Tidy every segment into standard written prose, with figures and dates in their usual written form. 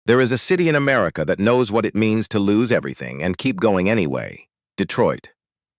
There is a city in America that knows what it means to lose everything and keep going anyway. Detroit.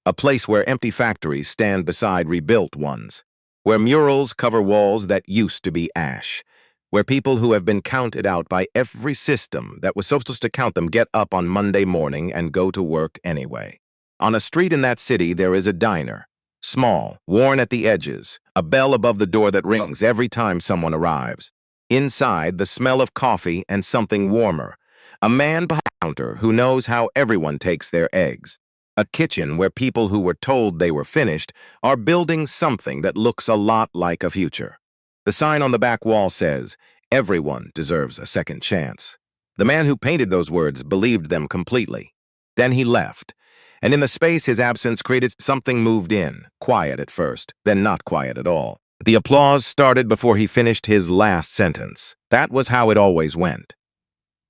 A place where empty factories stand beside rebuilt ones, where murals cover walls that used to be ash, where people who have been counted out by every system that was supposed to count them get up on Monday morning and go to work anyway. On a street in that city, there is a diner. Small, worn at the edges, a bell above the door that rings every time someone arrives. Inside, the smell of coffee and something warmer. A man behind the counter who knows how everyone takes their eggs. A kitchen where people who were told they were finished are building something that looks a lot like a future. The sign on the back wall says, "Everyone deserves a second chance." The man who painted those words believed them completely. Then he left, and in the space his absence created something moved in, quiet at first, then not quiet at all. The applause started before he finished his last sentence. That was how it always went.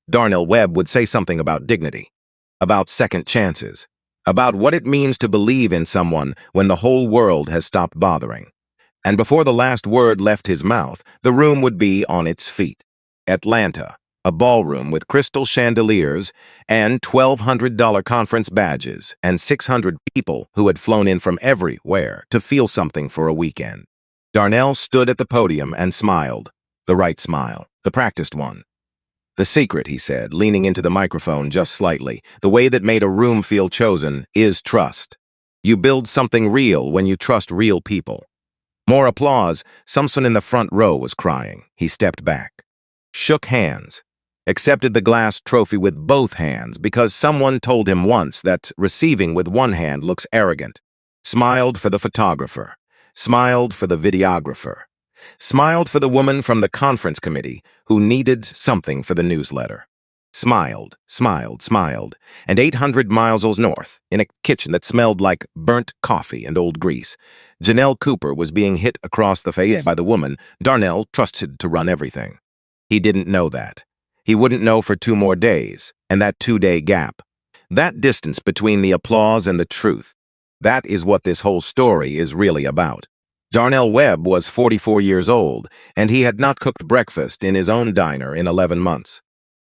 Darnell Webb would say something about dignity, about second chances, about what it means to believe in someone when the whole world has stopped bothering. And before the last word left his mouth, the room would be on its feet. Atlanta, a ballroom with crystal chandeliers and $1,200 conference badges and 600 people who had flown in from everywhere to feel something for a weekend. Darnell stood at the podium and smiled, the right smile, the practiced one. "The secret," he said, leaning into the microphone just slightly, "the way that made a room feel chosen is trust. You build something real when you trust real people." More applause. Someone in the front row was crying. He stepped back, shook hands, accepted the glass trophy with both hands because someone told him once that receiving with one hand looks arrogant, smiled for the photographer, smiled for the videographer, smiled for the woman from the conference committee who needed something for the newsletter. Smiled, smiled, smiled, and 800 miles north, in a kitchen that smelled like burnt coffee and old grease, Janelle Cooper was being hit across the face by the woman Darnell trusted to run everything. He didn't know that. He wouldn't know for 2 more days, and that 2-day gap. That distance between the applause and the truth. That is what this whole story is really about. Darnell Webb was 44 years old, and he had not cooked breakfast in his own diner in 11 months.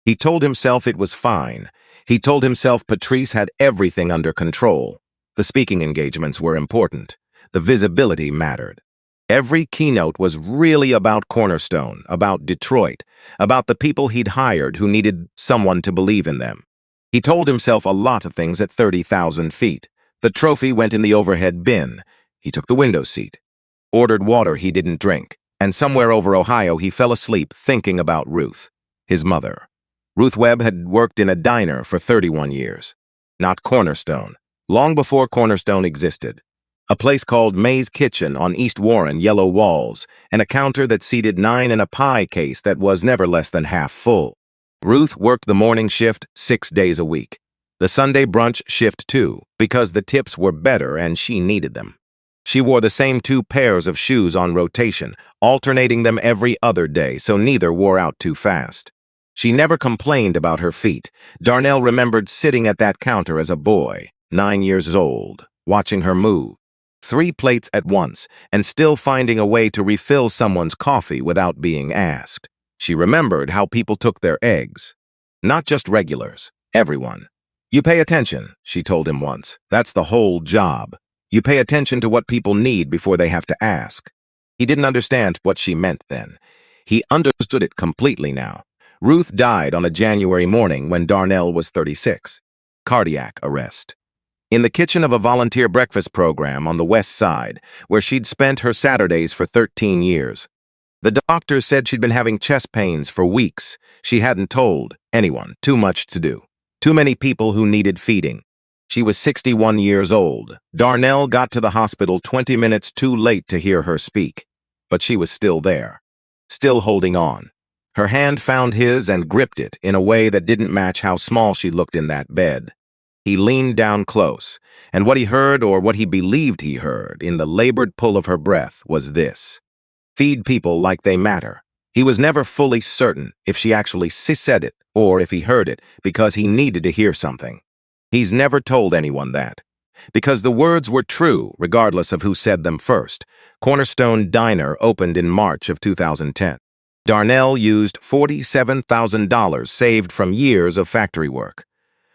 He told himself it was fine. He told himself Patrice had everything under control. The speaking engagements were important. The visibility mattered. Every keynote was really about Cornerstone, about Detroit, about the people he'd hired who needed someone to believe in them. He told himself a lot of things at 30,000 feet. The trophy went in the overhead bin. He took the window seat, ordered water he didn't drink, and somewhere over Ohio he fell asleep thinking about Ruth, his mother. Ruth Webb had worked in a diner for 31 years. Not Cornerstone. Long before Cornerstone existed. A place called May's Kitchen on East Warren, yellow walls, and a counter that seated 9 in a pie case that was never less than half full. Ruth worked the morning shift 6 days a week. The Sunday brunch shift too, because the tips were better and she needed them. She wore the same 2 pairs of shoes on rotation, alternating them every other day so neither wore out too fast. She never complained about her feet. Darnell remembered sitting at that counter as a boy, 9 years old, watching her move. 3 plates at once, and still finding a way to refill someone's coffee without being asked. She remembered how people took their eggs. Not just regulars, everyone. "You pay attention," she told him once. "That's the whole job. You pay attention to what people need before they have to ask." He didn't understand what she meant then. He understood it completely now. Ruth died on a January morning when Darnell was 36. Cardiac arrest. In the kitchen of a volunteer breakfast program on the West Side, where she'd spent her Saturdays for 13 years. The doctor said she'd been having chest pains for weeks. She hadn't told anyone. Too much to do. Too many people who needed feeding. She was 61 years old. Darnell got to the hospital 20 minutes too late to hear her speak. But she was still there. Still holding on. Her hand found his and gripped it in a way that didn't match how small she looked in that bed. He leaned down close, and what he heard, or what he believed he heard, in the labored pull of her breath was this: "Feed people like they matter." He was never fully certain if she actually said it, or if he heard it, because he needed to hear something. He's never told anyone that. Because the words were true, regardless of who said them first. Cornerstone Diner opened in March of 2010. Darnell used $47,000 saved from years of factory work.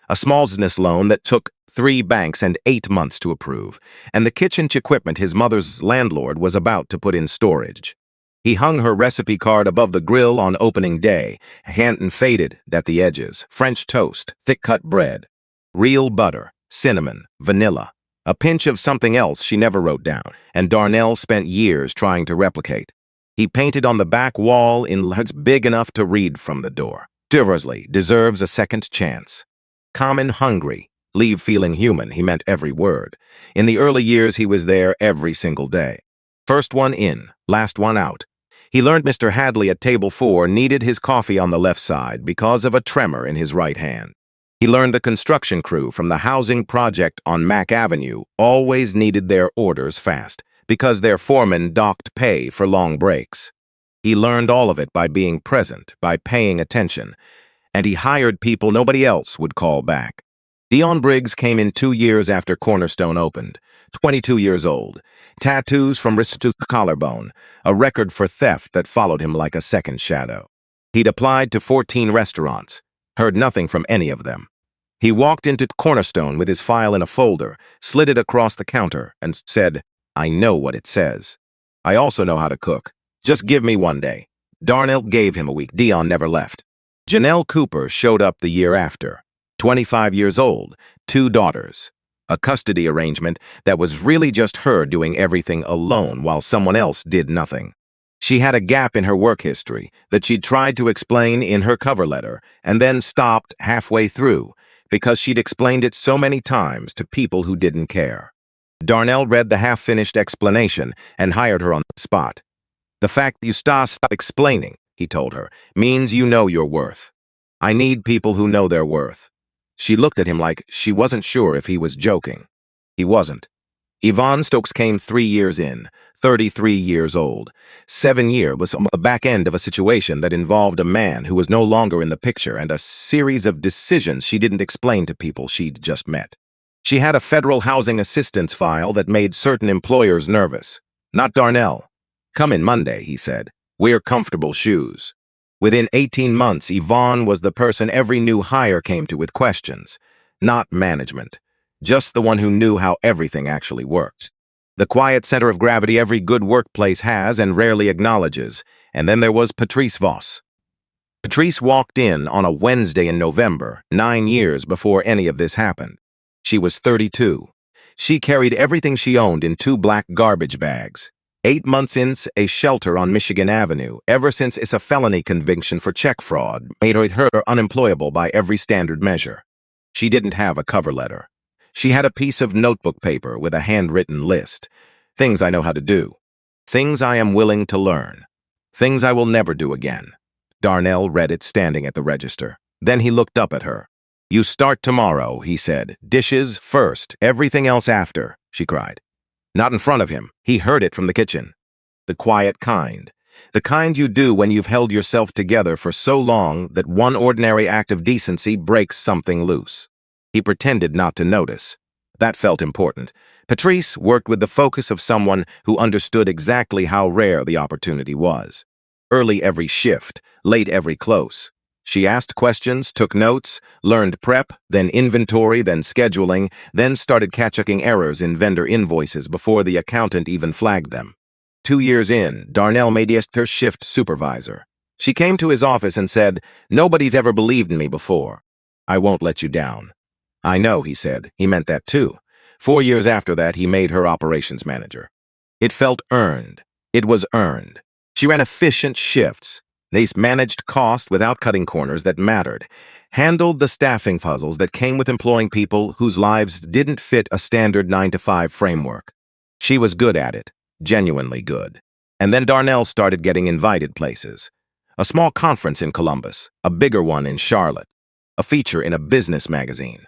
A small business loan that took 3 banks and 8 months to approve, and the kitchen equipment his mother's landlord was about to put in storage. He hung her recipe card above the grill on opening day, hand and faded at the edges, French toast, thick-cut bread, real butter, cinnamon, vanilla, a pinch of something else she never wrote down, and Darnell spent years trying to replicate. He painted on the back wall in letters big enough to read from the door. Diversley deserves a second chance. Come in hungry, leave feeling human, he meant every word. In the early years, he was there every single day. First one in, last one out. He learned Mr. Hadley at table 4 needed his coffee on the left side because of a tremor in his right hand. He learned the construction crew from the housing project on Mack Avenue always needed their orders fast because their foreman docked pay for long breaks. He learned all of it by being present, by paying attention, and he hired people nobody else would call back. Dion Briggs came in 2 years after Cornerstone opened, 22 years old, tattoos from wrist to collarbone, a record for theft that followed him like a second shadow. He'd applied to 14 restaurants, heard nothing from any of them. He walked into Cornerstone with his file in a folder, slid it across the counter, and said, "I know what it says. I also know how to cook. Just give me 1 day." Darnell gave him a week. Dion never left. Janelle Cooper showed up the year after, 25 years old, 2 daughters, a custody arrangement that was really just her doing everything alone while someone else did nothing. She had a gap in her work history that she'd tried to explain in her cover letter and then stopped halfway through because she'd explained it so many times to people who didn't care. Darnell read the half-finished explanation and hired her on the spot. "The fact that you stop explaining," he told her, "means you know your worth. I need people who know their worth." She looked at him like she wasn't sure if he was joking. He wasn't. Yvonne Stokes came 3 years in, 33 years old. 7 years was on the back end of a situation that involved a man who was no longer in the picture and a series of decisions she didn't explain to people she'd just met. She had a federal housing assistance file that made certain employers nervous. Not Darnell. "Come in Monday," he said. "Wear comfortable shoes." Within 18 months, Yvonne was the person every new hire came to with questions. Not management. Just the one who knew how everything actually worked. The quiet center of gravity every good workplace has and rarely acknowledges. And then there was Patrice Voss. Patrice walked in on a Wednesday in November, 9 years before any of this happened. She was 32. She carried everything she owned in 2 black garbage bags. 8 months in a shelter on Michigan Avenue, ever since it's a felony conviction for check fraud made her unemployable by every standard measure. She didn't have a cover letter. She had a piece of notebook paper with a handwritten list. Things I know how to do. Things I am willing to learn. Things I will never do again. Darnell read it standing at the register. Then he looked up at her. "You start tomorrow," he said. "Dishes first, everything else after," she cried. Not in front of him. He heard it from the kitchen. The quiet kind. The kind you do when you've held yourself together for so long that one ordinary act of decency breaks something loose. He pretended not to notice. That felt important. Patrice worked with the focus of someone who understood exactly how rare the opportunity was. Early every shift, late every close. She asked questions, took notes, learned prep, then inventory, then scheduling, then started catching errors in vendor invoices before the accountant even flagged them. 2 years in, Darnell made her shift supervisor. She came to his office and said, "Nobody's ever believed in me before. I won't let you down." "I know," he said. He meant that too. 4 years after that, he made her operations manager. It felt earned. It was earned. She ran efficient shifts. They managed cost without cutting corners that mattered, handled the staffing puzzles that came with employing people whose lives didn't fit a standard 9-to-5 framework. She was good at it, genuinely good. And then Darnell started getting invited places. A small conference in Columbus, a bigger one in Charlotte, a feature in a business magazine.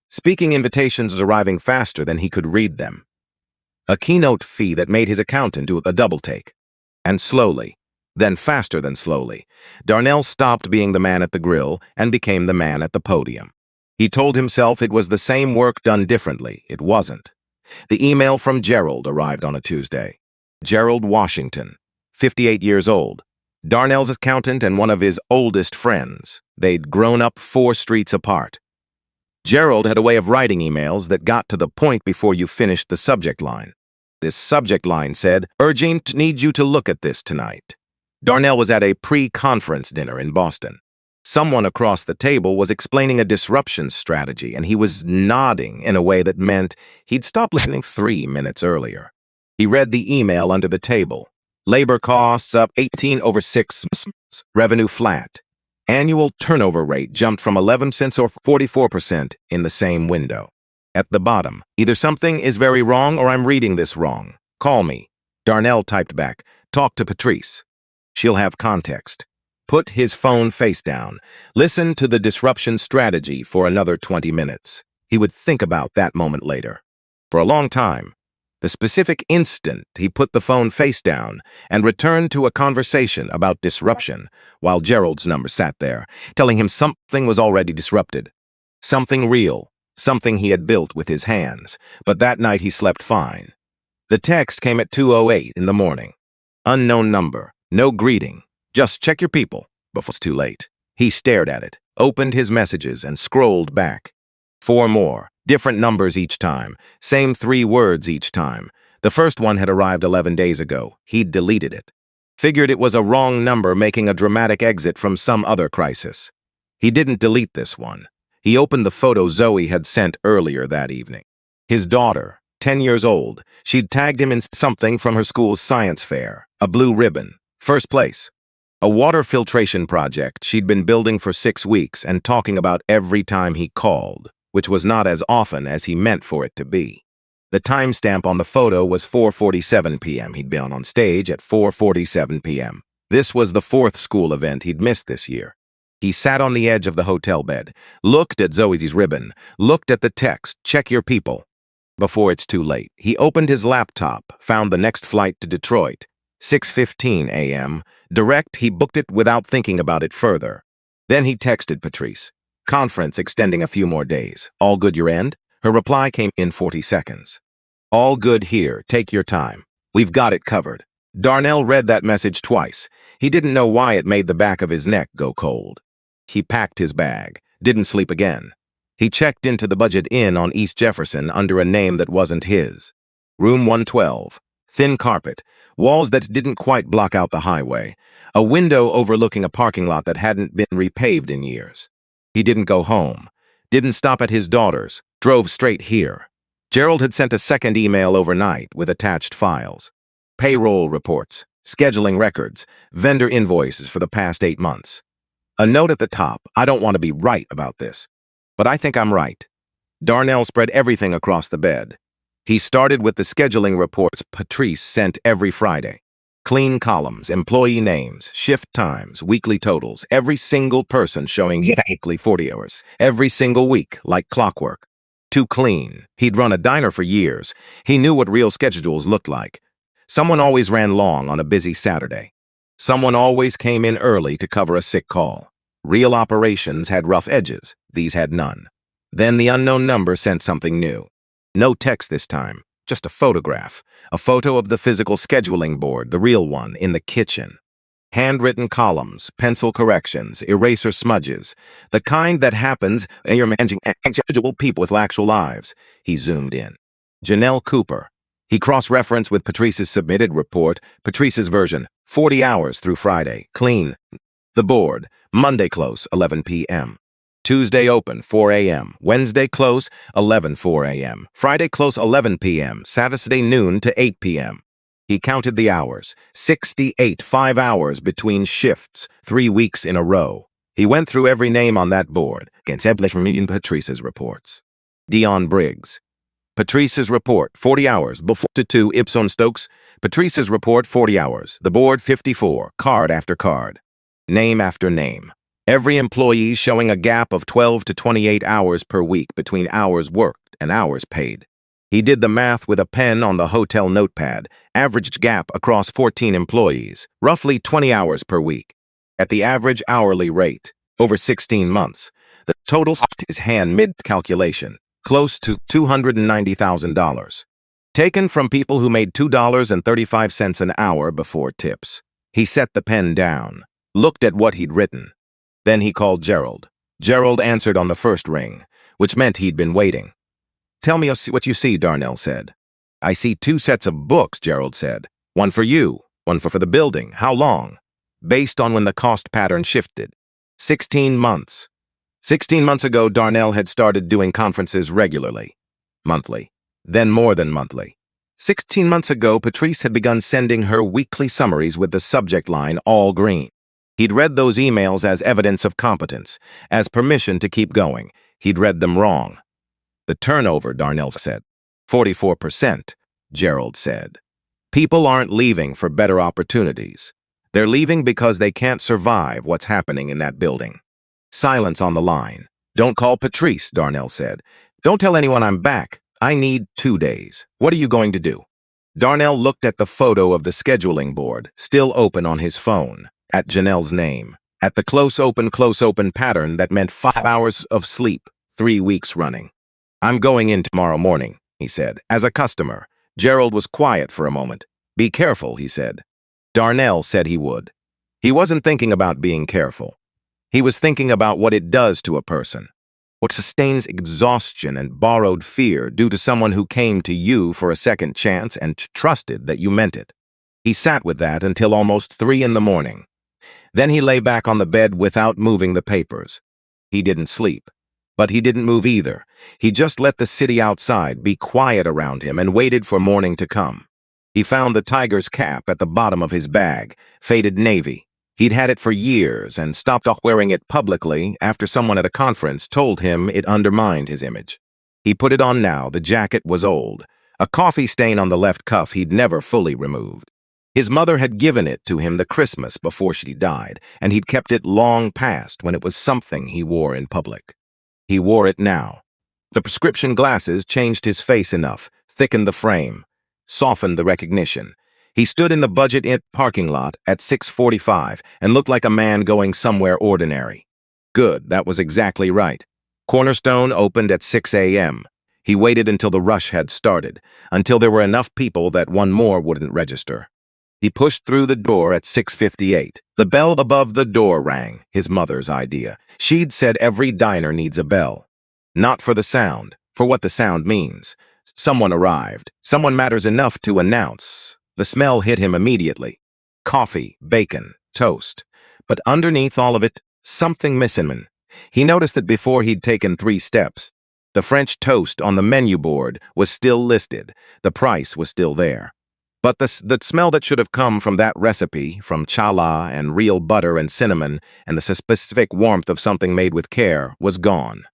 Speaking invitations arriving faster than he could read them. A keynote fee that made his accountant do a double take. And slowly, then faster than slowly, Darnell stopped being the man at the grill and became the man at the podium. He told himself it was the same work done differently. It wasn't. The email from Gerald arrived on a Tuesday. Gerald Washington, 58 years old, Darnell's accountant and one of his oldest friends. They'd grown up 4 streets apart. Gerald had a way of writing emails that got to the point before you finished the subject line. This subject line said, "Urgent, need you to look at this tonight." Darnell was at a pre-conference dinner in Boston. Someone across the table was explaining a disruption strategy, and he was nodding in a way that meant he'd stopped listening 3 minutes earlier. He read the email under the table. Labor costs up 18 over 6 months. Revenue flat. Annual turnover rate jumped from 11 cents or 44% in the same window. At the bottom, either something is very wrong or I'm reading this wrong. Call me. Darnell typed back, "Talk to Patrice. She'll have context." Put his phone face down. Listen to the disruption strategy for another 20 minutes. He would think about that moment later. For a long time, the specific instant he put the phone face down and returned to a conversation about disruption while Gerald's number sat there, telling him something was already disrupted. Something real, something he had built with his hands, but that night he slept fine. The text came at 2:08 in the morning. Unknown number, no greeting, just check your people, before it's too late. He stared at it, opened his messages, and scrolled back. 4 more, different numbers each time, same 3 words each time. The first one had arrived 11 days ago. He'd deleted it. Figured it was a wrong number making a dramatic exit from some other crisis. He didn't delete this one. He opened the photo Zoe had sent earlier that evening. His daughter, 10 years old, she'd tagged him in something from her school's science fair, a blue ribbon, first place. A water filtration project she'd been building for 6 weeks and talking about every time he called, which was not as often as he meant for it to be. The timestamp on the photo was 4:47 p.m. He'd been on stage at 4:47 p.m. This was the 4th school event he'd missed this year. He sat on the edge of the hotel bed, looked at Zoe's ribbon, looked at the text, "Check your people." Before it's too late, he opened his laptop, found the next flight to Detroit, 6:15 a.m. Direct, he booked it without thinking about it further. Then he texted Patrice. "Conference extending a few more days. All good your end?" Her reply came in 40 seconds. "All good here. Take your time. We've got it covered." Darnell read that message twice. He didn't know why it made the back of his neck go cold. He packed his bag, didn't sleep again. He checked into the Budget Inn on East Jefferson under a name that wasn't his. Room 112. Thin carpet, walls that didn't quite block out the highway, a window overlooking a parking lot that hadn't been repaved in years. He didn't go home, didn't stop at his daughter's, drove straight here. Gerald had sent a second email overnight with attached files. Payroll reports, scheduling records, vendor invoices for the past 8 months. A note at the top, "I don't want to be right about this, but I think I'm right." Darnell spread everything across the bed. He started with the scheduling reports Patrice sent every Friday. Clean columns, employee names, shift times, weekly totals, every single person showing exactly 40 hours, every single week, like clockwork. Too clean. He'd run a diner for years. He knew what real schedules looked like. Someone always ran long on a busy Saturday. Someone always came in early to cover a sick call. Real operations had rough edges. These had none. Then the unknown number sent something new. No text this time, just a photograph. A photo of the physical scheduling board, the real one, in the kitchen. Handwritten columns, pencil corrections, eraser smudges. The kind that happens when you're managing actual people with actual lives. He zoomed in. Janelle Cooper. He cross-referenced with Patrice's submitted report, Patrice's version, 40 hours through Friday, clean. The board, Monday close, 11 p.m. Tuesday open, 4 a.m. Wednesday close, 4 a.m. Friday close, 11 p.m. Saturday noon to 8 p.m. He counted the hours, 68 5 hours between shifts, 3 weeks in a row. He went through every name on that board against Patrice's reports. Dion Briggs. Patrice's report, 40 hours, before to 2 Ipson Stokes. Patrice's report, 40 hours. The board, 54, card after card. Name after name. Every employee showing a gap of 12 to 28 hours per week between hours worked and hours paid. He did the math with a pen on the hotel notepad, averaged gap across 14 employees, roughly 20 hours per week. At the average hourly rate, over 16 months, the total his hand mid-calculation, close to $290,000. Taken from people who made $2.35 an hour before tips. He set the pen down, looked at what he'd written. Then he called Gerald. Gerald answered on the first ring, which meant he'd been waiting. "Tell me what you see," Darnell said. "I see 2 sets of books," Gerald said. "One for you, one for the building. How long?" "Based on when the cost pattern shifted." 16 months. 16 months ago, Darnell had started doing conferences regularly. Monthly. Then more than monthly. 16 months ago, Patrice had begun sending her weekly summaries with the subject line all green. He'd read those emails as evidence of competence, as permission to keep going. He'd read them wrong. "The turnover," Darnell said. 44%, Gerald said. "People aren't leaving for better opportunities. They're leaving because they can't survive what's happening in that building." Silence on the line. "Don't call Patrice," Darnell said. "Don't tell anyone I'm back. I need 2 days. What are you going to do?" Darnell looked at the photo of the scheduling board, still open on his phone, at Janelle's name, at the close open pattern that meant 5 hours of sleep, 3 weeks running. "I'm going in tomorrow morning," he said, "as a customer." Gerald was quiet for a moment. "Be careful," he said. Darnell said he would. He wasn't thinking about being careful. He was thinking about what it does to a person. What sustains exhaustion and borrowed fear due to someone who came to you for a second chance and trusted that you meant it. He sat with that until almost 3 in the morning. Then he lay back on the bed without moving the papers. He didn't sleep. But he didn't move either. He just let the city outside be quiet around him and waited for morning to come. He found the tiger's cap at the bottom of his bag, faded navy. He'd had it for years and stopped wearing it publicly after someone at a conference told him it undermined his image. He put it on now. The jacket was old. A coffee stain on the left cuff he'd never fully removed. His mother had given it to him the Christmas before she died, and he'd kept it long past when it was something he wore in public. He wore it now. The prescription glasses changed his face enough, thickened the frame, softened the recognition. He stood in the Budget Inn parking lot at 6:45 and looked like a man going somewhere ordinary. Good, that was exactly right. Cornerstone opened at 6 a.m. He waited until the rush had started, until there were enough people that one more wouldn't register. He pushed through the door at 6:58. The bell above the door rang, his mother's idea. She'd said every diner needs a bell. Not for the sound, for what the sound means. Someone arrived. Someone matters enough to announce. The smell hit him immediately. Coffee, bacon, toast. But underneath all of it, something missing. He noticed that before he'd taken 3 steps. The French toast on the menu board was still listed. The price was still there. But the smell that should have come from that recipe, from challah and real butter and cinnamon, and the specific warmth of something made with care, was gone.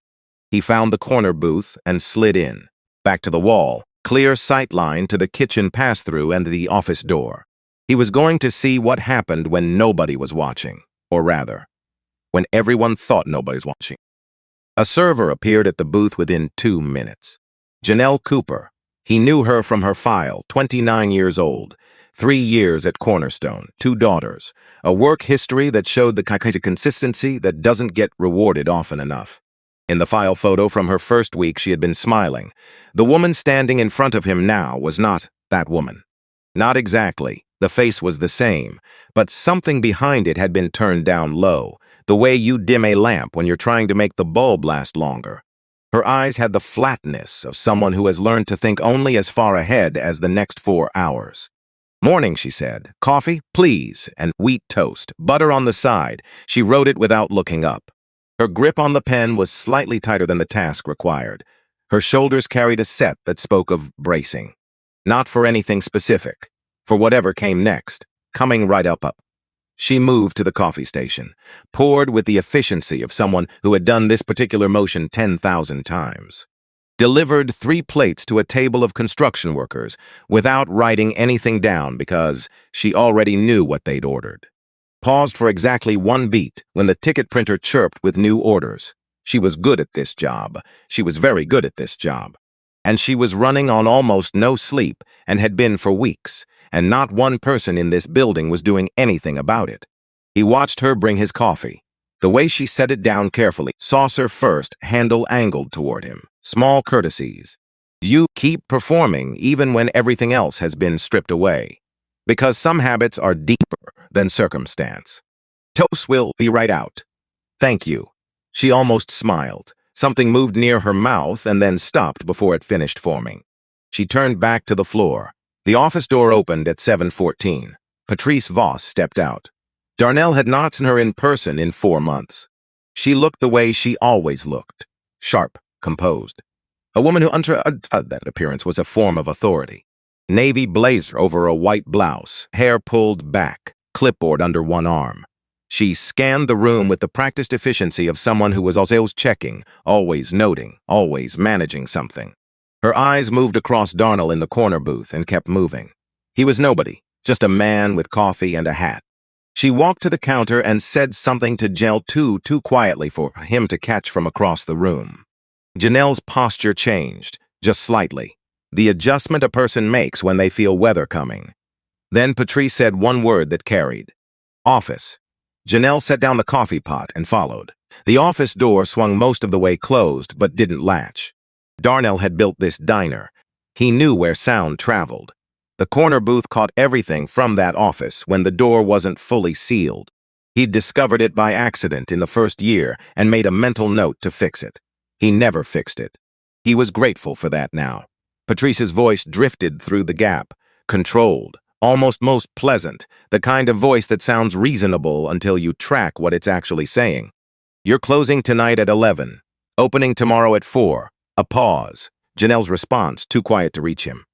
He found the corner booth and slid in. Back to the wall, clear sight line to the kitchen pass-through and the office door. He was going to see what happened when nobody was watching, or rather, when everyone thought nobody's watching. A server appeared at the booth within 2 minutes. Janelle Cooper. He knew her from her file, 29 years old, 3 years at Cornerstone, 2 daughters, a work history that showed the kind of consistency that doesn't get rewarded often enough. In the file photo from her first week, she had been smiling. The woman standing in front of him now was not that woman. Not exactly. The face was the same, but something behind it had been turned down low, the way you dim a lamp when you're trying to make the bulb last longer. Her eyes had the flatness of someone who has learned to think only as far ahead as the next 4 hours. "Morning," she said. "Coffee, please, and wheat toast, butter on the side." She wrote it without looking up. Her grip on the pen was slightly tighter than the task required. Her shoulders carried a set that spoke of bracing. Not for anything specific, for whatever came next, coming right up. She moved to the coffee station, poured with the efficiency of someone who had done this particular motion 10,000 times. Delivered 3 plates to a table of construction workers without writing anything down because she already knew what they'd ordered. Paused for exactly 1 beat when the ticket printer chirped with new orders. She was good at this job. She was very good at this job. And she was running on almost no sleep and had been for weeks, and not one person in this building was doing anything about it. He watched her bring his coffee. The way she set it down carefully, saucer first, handle angled toward him. Small courtesies. You keep performing even when everything else has been stripped away. Because some habits are deeper than circumstance. Toast will be right out. Thank you. She almost smiled. Something moved near her mouth and then stopped before it finished forming. She turned back to the floor. The office door opened at 7:14. Patrice Voss stepped out. Darnell had not seen her in person in 4 months. She looked the way she always looked. Sharp, composed. A woman who that appearance was a form of authority. Navy blazer over a white blouse, hair pulled back, clipboard under one arm. She scanned the room with the practiced efficiency of someone who was always checking, always noting, always managing something. Her eyes moved across Darnell in the corner booth and kept moving. He was nobody, just a man with coffee and a hat. She walked to the counter and said something to Janelle too quietly for him to catch from across the room. Janelle's posture changed, just slightly. The adjustment a person makes when they feel weather coming. Then Patrice said one word that carried. Office. Janelle set down the coffee pot and followed. The office door swung most of the way closed but didn't latch. Darnell had built this diner. He knew where sound traveled. The corner booth caught everything from that office when the door wasn't fully sealed. He'd discovered it by accident in the first year and made a mental note to fix it. He never fixed it. He was grateful for that now. Patrice's voice drifted through the gap, controlled, almost most pleasant, the kind of voice that sounds reasonable until you track what it's actually saying. You're closing tonight at 11, opening tomorrow at 4. A pause. Janelle's response, too quiet to reach him.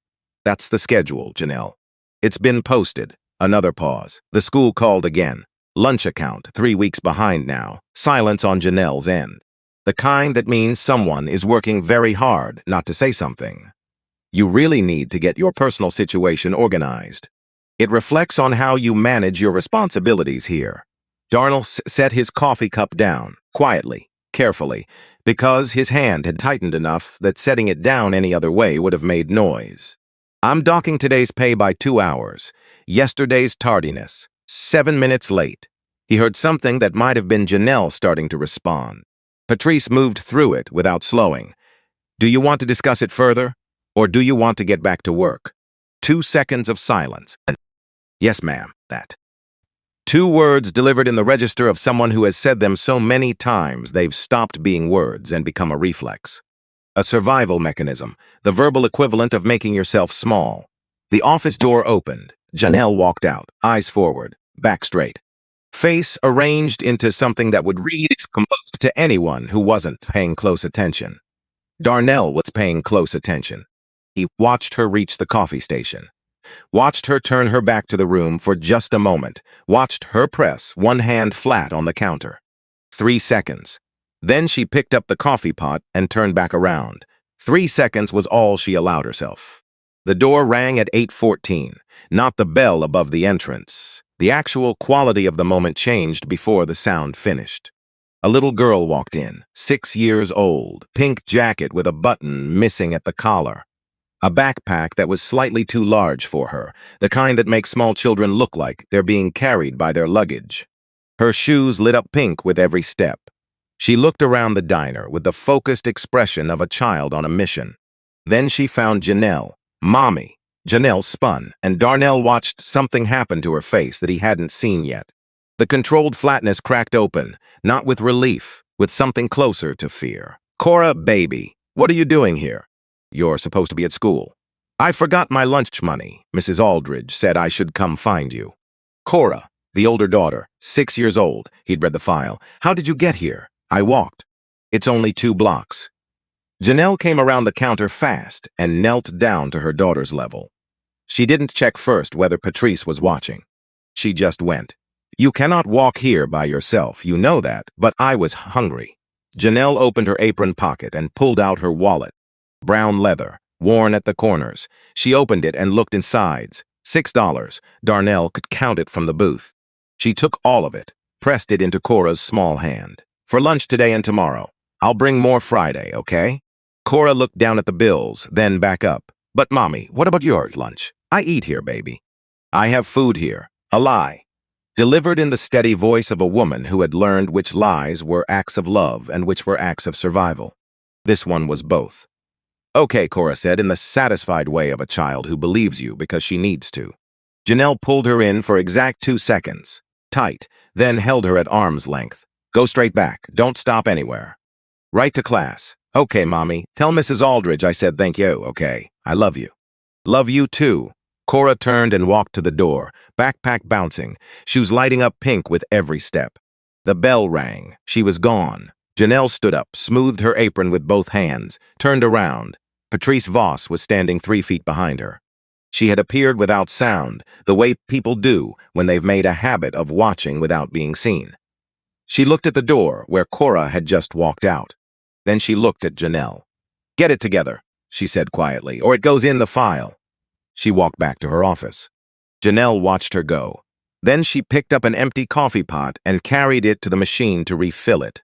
That's the schedule, Janelle. It's been posted. Another pause. The school called again. Lunch account, 3 weeks behind now. Silence on Janelle's end. The kind that means someone is working very hard not to say something. You really need to get your personal situation organized. It reflects on how you manage your responsibilities here. Darnell set his coffee cup down, quietly, carefully, because his hand had tightened enough that setting it down any other way would have made noise. I'm docking today's pay by 2 hours. Yesterday's tardiness, 7 minutes late. He heard something that might have been Janelle starting to respond. Patrice moved through it without slowing. Do you want to discuss it further? Or do you want to get back to work? 2 seconds of silence. Yes, ma'am, that. 2 words delivered in the register of someone who has said them so many times they've stopped being words and become a reflex. A survival mechanism, the verbal equivalent of making yourself small. The office door opened. Janelle walked out, eyes forward, back straight. Face arranged into something that would read composed to anyone who wasn't paying close attention. Darnell was paying close attention. He watched her reach the coffee station. Watched her turn her back to the room for just a moment. Watched her press one hand flat on the counter. 3 seconds. Then she picked up the coffee pot and turned back around. 3 seconds was all she allowed herself. The door rang at 8:14, not the bell above the entrance. The actual quality of the moment changed before the sound finished. A little girl walked in, 6 years old, pink jacket with a button missing at the collar. A backpack that was slightly too large for her, the kind that makes small children look like they're being carried by their luggage. Her shoes lit up pink with every step. She looked around the diner with the focused expression of a child on a mission. Then she found Janelle. Mommy. Janelle spun, and Darnell watched something happen to her face that he hadn't seen yet. The controlled flatness cracked open, not with relief, with something closer to fear. Cora, baby, what are you doing here? You're supposed to be at school. I forgot my lunch money. Mrs. Aldridge said I should come find you. Cora, the older daughter, 6 years old. He'd read the file. How did you get here? I walked. It's only 2 blocks. Janelle came around the counter fast and knelt down to her daughter's level. She didn't check first whether Patrice was watching. She just went. You cannot walk here by yourself, you know that, but I was hungry. Janelle opened her apron pocket and pulled out her wallet. Brown leather, worn at the corners. She opened it and looked inside. $6. Darnell could count it from the booth. She took all of it, pressed it into Cora's small hand. For lunch today and tomorrow. I'll bring more Friday, okay? Cora looked down at the bills, then back up. But Mommy, what about your lunch? I eat here, baby. I have food here. A lie. Delivered in the steady voice of a woman who had learned which lies were acts of love and which were acts of survival. This one was both. Okay, Cora said in the satisfied way of a child who believes you because she needs to. Janelle pulled her in for exact 2 seconds. Tight, then held her at arm's length. Go straight back. Don't stop anywhere. Right to class. Okay, Mommy. Tell Mrs. Aldridge I said thank you, okay? I love you. Love you too. Cora turned and walked to the door, backpack bouncing, shoes lighting up pink with every step. The bell rang. She was gone. Janelle stood up, smoothed her apron with both hands, turned around. Patrice Voss was standing 3 feet behind her. She had appeared without sound, the way people do when they've made a habit of watching without being seen. She looked at the door where Cora had just walked out. Then she looked at Janelle. Get it together, she said quietly, or it goes in the file. She walked back to her office. Janelle watched her go. Then she picked up an empty coffee pot and carried it to the machine to refill it.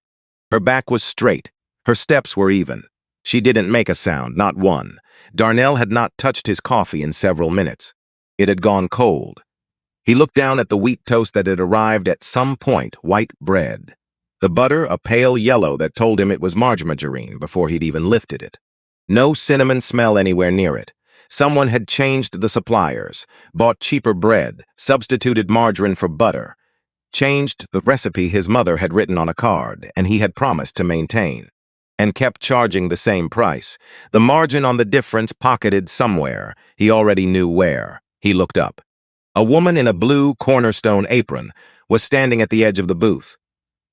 Her back was straight. Her steps were even. She didn't make a sound, not one. Darnell had not touched his coffee in several minutes. It had gone cold. He looked down at the wheat toast that had arrived at some point, white bread. The butter, a pale yellow that told him it was margarine before he'd even lifted it. No cinnamon smell anywhere near it. Someone had changed the suppliers, bought cheaper bread, substituted margarine for butter, changed the recipe his mother had written on a card and he had promised to maintain, and kept charging the same price. The margin on the difference pocketed somewhere. He already knew where. He looked up. A woman in a blue cornerstone apron was standing at the edge of the booth.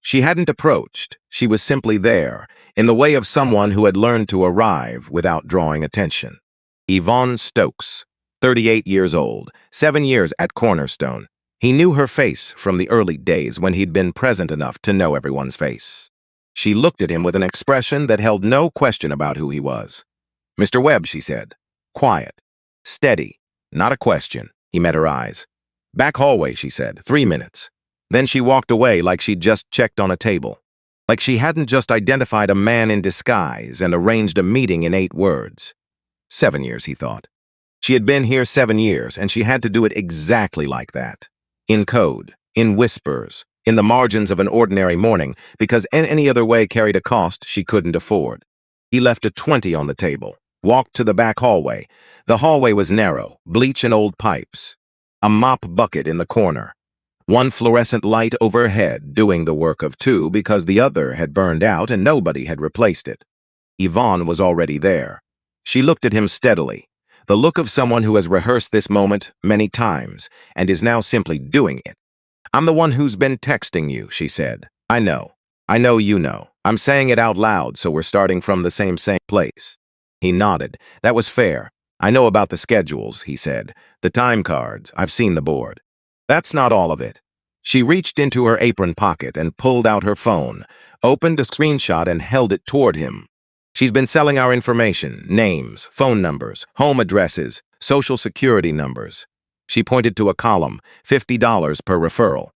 She hadn't approached. She was simply there, in the way of someone who had learned to arrive without drawing attention. Yvonne Stokes, 38 years old, 7 years at Cornerstone. He knew her face from the early days when he'd been present enough to know everyone's face. She looked at him with an expression that held no question about who he was. Mr. Webb, she said. Quiet. Steady. Not a question. He met her eyes. Back hallway, she said. 3 minutes. Then she walked away like she'd just checked on a table. Like she hadn't just identified a man in disguise and arranged a meeting in 8 words. 7 years, he thought. She had been here 7 years, and she had to do it exactly like that. In code, in whispers, in the margins of an ordinary morning, because any other way carried a cost she couldn't afford. He left a 20 on the table, walked to the back hallway. The hallway was narrow, bleach and old pipes. A mop bucket in the corner. One fluorescent light overhead doing the work of 2 because the other had burned out and nobody had replaced it. Yvonne was already there. She looked at him steadily, the look of someone who has rehearsed this moment many times and is now simply doing it. I'm the one who's been texting you, she said. I know. I know you know. I'm saying it out loud, so we're starting from the same place. He nodded. That was fair. I know about the schedules, he said. The time cards. I've seen the board. That's not all of it. She reached into her apron pocket and pulled out her phone, opened a screenshot and held it toward him. She's been selling our information, names, phone numbers, home addresses, social security numbers. She pointed to a column, $50 per referral.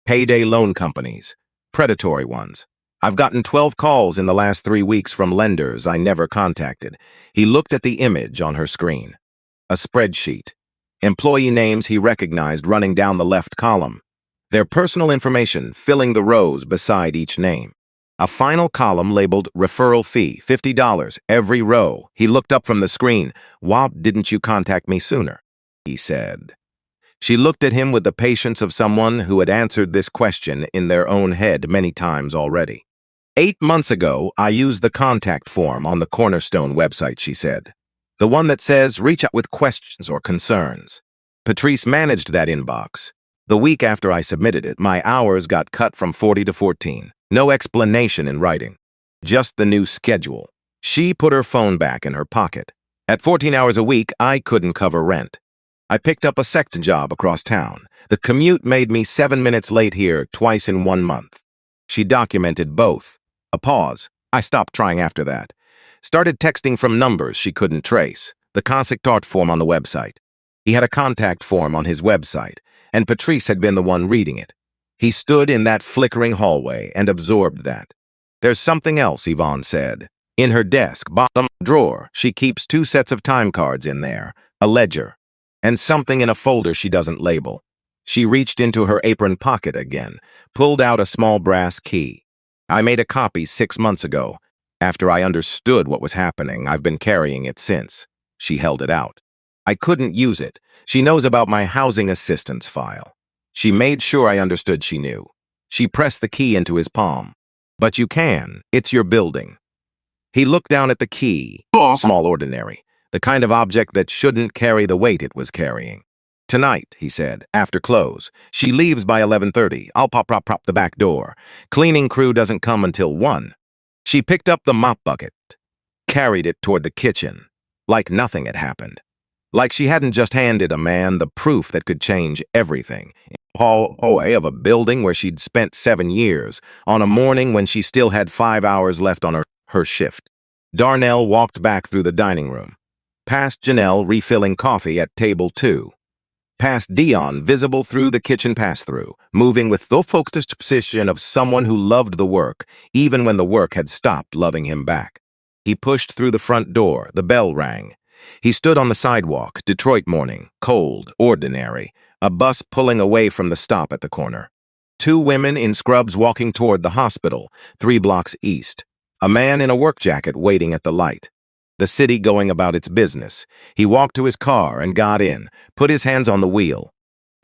Payday loan companies, predatory ones. I've gotten 12 calls in the last 3 weeks from lenders I never contacted. He looked at the image on her screen. A spreadsheet. Employee names he recognized running down the left column. Their personal information filling the rows beside each name. A final column labeled referral fee, $50, every row. He looked up from the screen. Why didn't you contact me sooner? He said. She looked at him with the patience of someone who had answered this question in their own head many times already. 8 months ago, I used the contact form on the Cornerstone website, she said. The one that says, reach out with questions or concerns. Patrice managed that inbox. The week after I submitted it, my hours got cut from 40 to 14. No explanation in writing. Just the new schedule. She put her phone back in her pocket. At 14 hours a week, I couldn't cover rent. I picked up a second job across town. The commute made me 7 minutes late here twice in 1 month. She documented both. A pause. I stopped trying after that. Started texting from numbers she couldn't trace. The contact form on the website. He had a contact form on his website, and Patrice had been the one reading it. He stood in that flickering hallway and absorbed that. There's something else, Yvonne said. In her desk, bottom drawer, she keeps 2 sets of time cards in there, a ledger, and something in a folder she doesn't label. She reached into her apron pocket again, pulled out a small brass key. I made a copy 6 months ago. After I understood what was happening, I've been carrying it since. She held it out. I couldn't use it. She knows about my housing assistance file. She made sure I understood she knew. She pressed the key into his palm. But you can. It's your building. He looked down at the key. Small, ordinary. The kind of object that shouldn't carry the weight it was carrying. Tonight, he said, after close. She leaves by 11:30. I'll pop the back door. Cleaning crew doesn't come until 1. She picked up the mop bucket, carried it toward the kitchen, like nothing had happened. Like she hadn't just handed a man the proof that could change everything. Hallway of a building where she'd spent 7 years, on a morning when she still had 5 hours left on her shift. Darnell walked back through the dining room, past Janelle refilling coffee at table 2, past Dion visible through the kitchen pass-through, moving with the focused precision of someone who loved the work, even when the work had stopped loving him back. He pushed through the front door. The bell rang. He stood on the sidewalk, Detroit morning, cold, ordinary, a bus pulling away from the stop at the corner. 2 women in scrubs walking toward the hospital, 3 blocks east. A man in a work jacket waiting at the light. The city going about its business. He walked to his car and got in, put his hands on the wheel,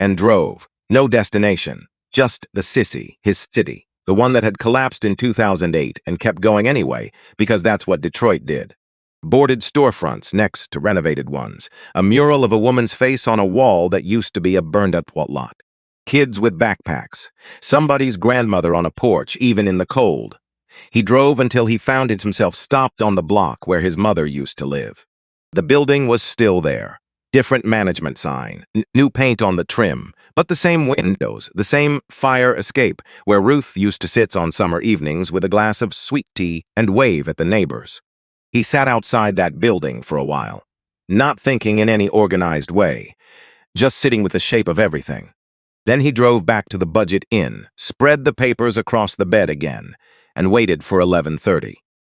and drove. No destination, just the sissy, his city, the one that had collapsed in 2008 and kept going anyway, because that's what Detroit did. Boarded storefronts next to renovated ones, a mural of a woman's face on a wall that used to be a burned-up lot. Kids with backpacks, somebody's grandmother on a porch, even in the cold. He drove until he found himself stopped on the block where his mother used to live. The building was still there. Different management sign, new paint on the trim, but the same windows, the same fire escape where Ruth used to sit on summer evenings with a glass of sweet tea and wave at the neighbors. He sat outside that building for a while, not thinking in any organized way, just sitting with the shape of everything. Then he drove back to the Budget Inn, spread the papers across the bed again, and waited for 11:30.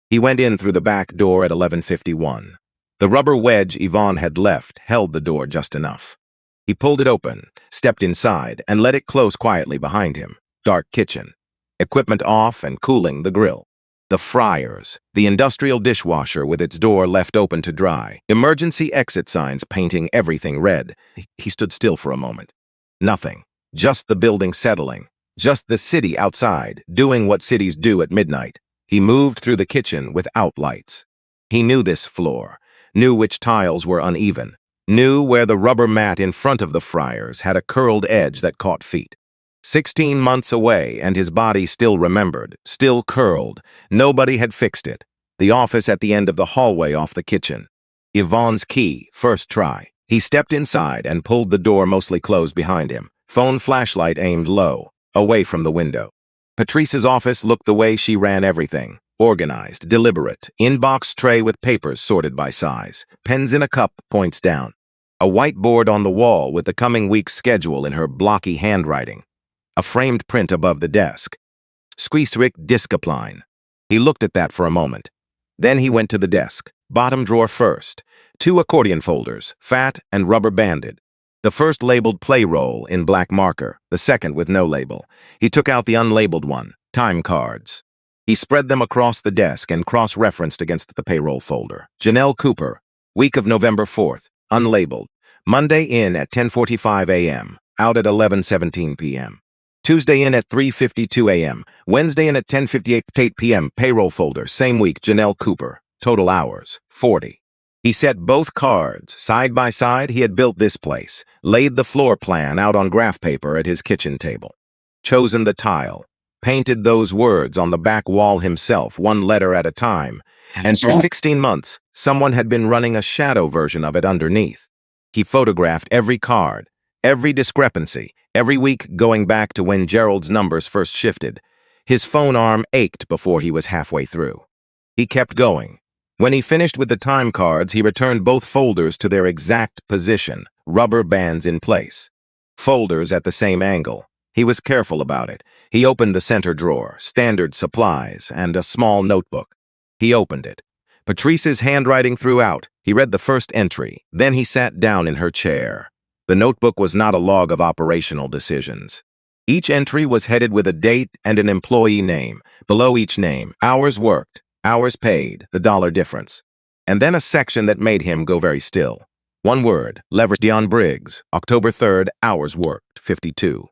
He went in through the back door at 11:51. The rubber wedge Yvonne had left held the door just enough. He pulled it open, stepped inside, and let it close quietly behind him. Dark kitchen. Equipment off and cooling the grill. The fryers, the industrial dishwasher with its door left open to dry. Emergency exit signs painting everything red. He stood still for a moment. Nothing. Just the building settling. Just the city outside, doing what cities do at midnight. He moved through the kitchen without lights. He knew this floor, knew which tiles were uneven, knew where the rubber mat in front of the fryers had a curled edge that caught feet. 16 months away, and his body still remembered, still curled. Nobody had fixed it. The office at the end of the hallway off the kitchen. Yvonne's key, first try. He stepped inside and pulled the door mostly closed behind him. Phone flashlight aimed low, away from the window. Patrice's office looked the way she ran everything. Organized, deliberate, inbox tray with papers sorted by size. Pens in a cup, points down. A whiteboard on the wall with the coming week's schedule in her blocky handwriting. A framed print above the desk. Squeezerick Discipline. He looked at that for a moment. Then he went to the desk. Bottom drawer first. 2 accordion folders, fat and rubber banded. The first labeled payroll in black marker, the second with no label. He took out the unlabeled one, time cards. He spread them across the desk and cross-referenced against the payroll folder. Janelle Cooper, week of November 4th, unlabeled. Monday in at 10:45 a.m., out at 11:17 p.m. Tuesday in at 3:52 a.m., Wednesday in at 10:58 p.m. Payroll folder, same week, Janelle Cooper. Total hours, 40. He set both cards side by side. He had built this place, laid the floor plan out on graph paper at his kitchen table, chosen the tile, painted those words on the back wall himself, one letter at a time, and for 16 months, someone had been running a shadow version of it underneath. He photographed every card, every discrepancy, every week going back to when Gerald's numbers first shifted. His phone arm ached before he was halfway through. He kept going. When he finished with the time cards, he returned both folders to their exact position, rubber bands in place. Folders at the same angle. He was careful about it. He opened the center drawer, standard supplies, and a small notebook. He opened it. Patrice's handwriting throughout. He read the first entry. Then he sat down in her chair. The notebook was not a log of operational decisions. Each entry was headed with a date and an employee name. Below each name, hours worked, hours paid, the dollar difference. And then a section that made him go very still. One word, leverage. Dion Briggs, October 3rd, hours worked, 52.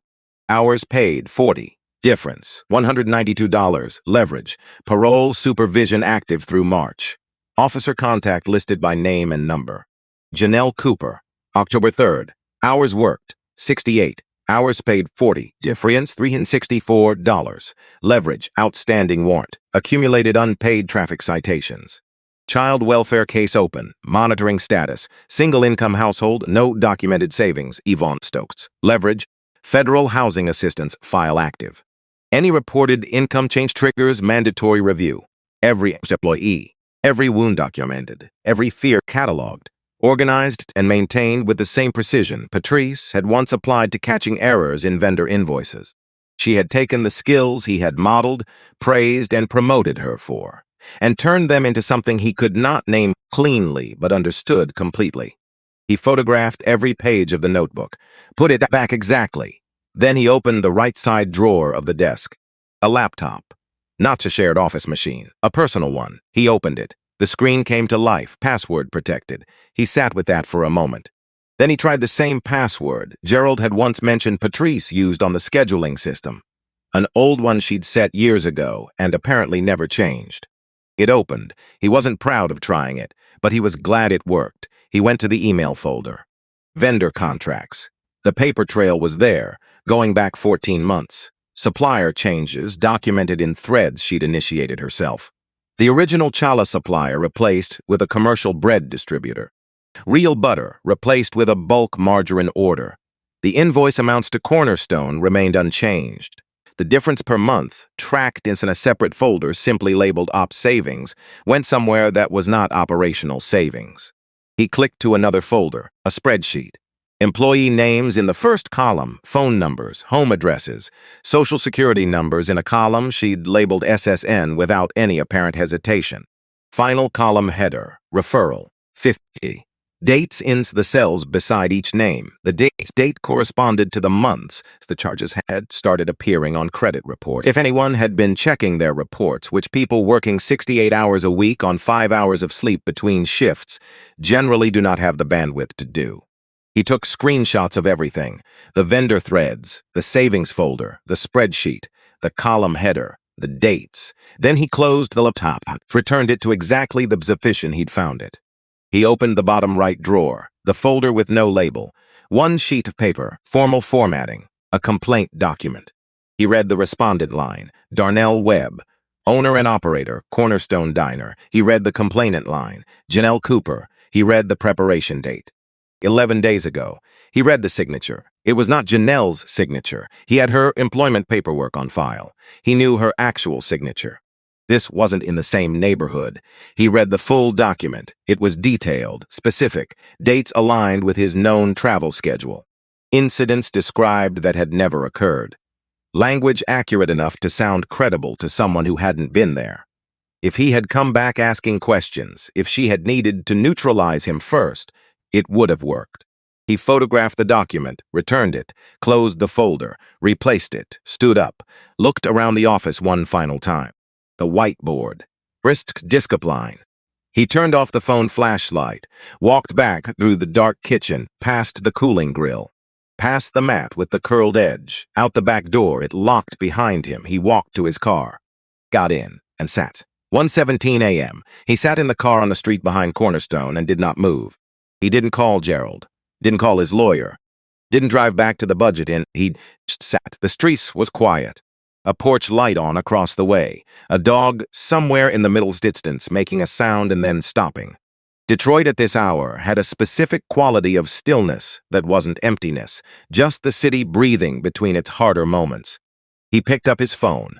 Hours paid, 40. Difference, $192. Leverage, parole supervision active through March. Officer contact listed by name and number. Janelle Cooper, October 3rd, hours worked, 68. Hours paid, 40. Difference, $364. Leverage, outstanding warrant. Accumulated unpaid traffic citations. Child welfare case open. Monitoring status. Single income household, no documented savings. Yvonne Stokes. Leverage. Federal housing assistance file active. Any reported income change triggers mandatory review. Every employee. Every wound documented. Every fear cataloged. Organized and maintained with the same precision Patrice had once applied to catching errors in vendor invoices. She had taken the skills he had modeled, praised, and promoted her for, and turned them into something he could not name cleanly but understood completely. He photographed every page of the notebook, put it back exactly. Then he opened the right side drawer of the desk. A laptop. Not a shared office machine, a personal one. He opened it. The screen came to life, password protected. He sat with that for a moment. Then he tried the same password Gerald had once mentioned Patrice used on the scheduling system. An old one she'd set years ago and apparently never changed. It opened. He wasn't proud of trying it, but he was glad it worked. He went to the email folder. Vendor contracts. The paper trail was there, going back 14 months. Supplier changes documented in threads she'd initiated herself. The original challah supplier replaced with a commercial bread distributor. Real butter replaced with a bulk margarine order. The invoice amounts to Cornerstone remained unchanged. The difference per month, tracked in a separate folder simply labeled Op Savings, went somewhere that was not operational savings. He clicked to another folder, a spreadsheet. Employee names in the first column, phone numbers, home addresses, social security numbers in a column she'd labeled SSN without any apparent hesitation. Final column header, referral, 50. Dates in the cells beside each name. The date corresponded to the months the charges had started appearing on credit report. If anyone had been checking their reports, which people working 68 hours a week on 5 hours of sleep between shifts generally do not have the bandwidth to do. He took screenshots of everything, the vendor threads, the savings folder, the spreadsheet, the column header, the dates. Then he closed the laptop, returned it to exactly the position he'd found it. He opened the bottom right drawer, the folder with no label, one sheet of paper, formal formatting, a complaint document. He read the respondent line, Darnell Webb, owner and operator, Cornerstone Diner. He read the complainant line, Janelle Cooper. He read the preparation date. 11 days ago. He read the signature. It was not Janelle's signature. He had her employment paperwork on file. He knew her actual signature. This wasn't in the same neighborhood. He read the full document. It was detailed, specific, dates aligned with his known travel schedule. Incidents described that had never occurred. Language accurate enough to sound credible to someone who hadn't been there. If he had come back asking questions, if she had needed to neutralize him first, it would have worked. He photographed the document, returned it, closed the folder, replaced it, stood up, looked around the office one final time. The whiteboard. Brisk discipline. He turned off the phone flashlight, walked back through the dark kitchen, past the cooling grill, past the mat with the curled edge, out the back door. It locked behind him. He walked to his car, got in, and sat. 1:17 a.m. He sat in the car on the street behind Cornerstone and did not move. He didn't call Gerald, didn't call his lawyer, didn't drive back to the budget inn. He just sat. The street was quiet. A porch light on across the way. A dog somewhere in the middle distance making a sound and then stopping. Detroit at this hour had a specific quality of stillness that wasn't emptiness, just the city breathing between its harder moments. He picked up his phone.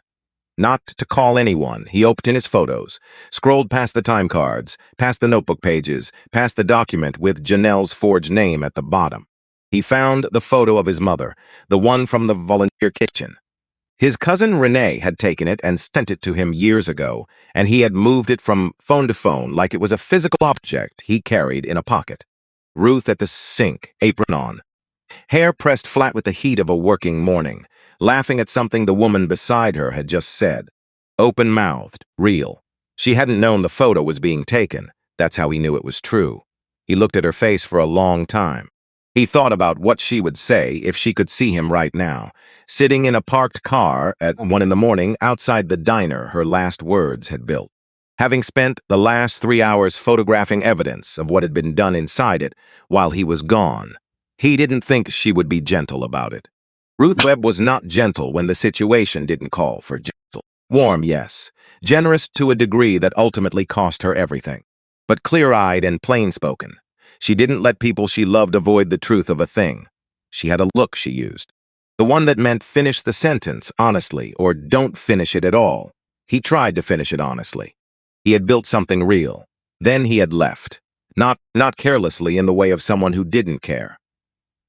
Not to call anyone, he opened his photos, scrolled past the time cards, past the notebook pages, past the document with Janelle's forged name at the bottom. He found the photo of his mother, the one from the volunteer kitchen. His cousin Renee had taken it and sent it to him years ago, and he had moved it from phone to phone like it was a physical object he carried in a pocket. Ruth at the sink, apron on. Hair pressed flat with the heat of a working morning, laughing at something the woman beside her had just said. Open-mouthed, real. She hadn't known the photo was being taken. That's how he knew it was true. He looked at her face for a long time. He thought about what she would say if she could see him right now, sitting in a parked car at 1 in the morning outside the diner her last words had built. Having spent the last 3 hours photographing evidence of what had been done inside it while he was gone, he didn't think she would be gentle about it. Ruth Webb was not gentle when the situation didn't call for gentle. Warm, yes. Generous to a degree that ultimately cost her everything. But clear-eyed and plain-spoken. She didn't let people she loved avoid the truth of a thing. She had a look she used. The one that meant finish the sentence honestly or don't finish it at all. He tried to finish it honestly. He had built something real. Then he had left. Not carelessly in the way of someone who didn't care.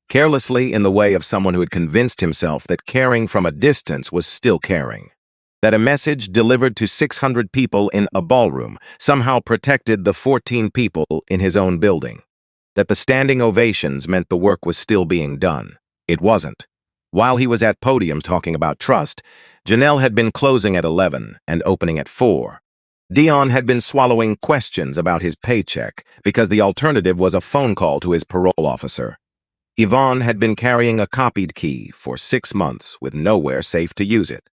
Carelessly in the way of someone who had convinced himself that caring from a distance was still caring. That a message delivered to 600 people in a ballroom somehow protected the 14 people in his own building. That the standing ovations meant the work was still being done. It wasn't. While he was at podium talking about trust, Janelle had been closing at 11 and opening at 4. Dion had been swallowing questions about his paycheck because the alternative was a phone call to his parole officer. Yvonne had been carrying a copied key for 6 months with nowhere safe to use it.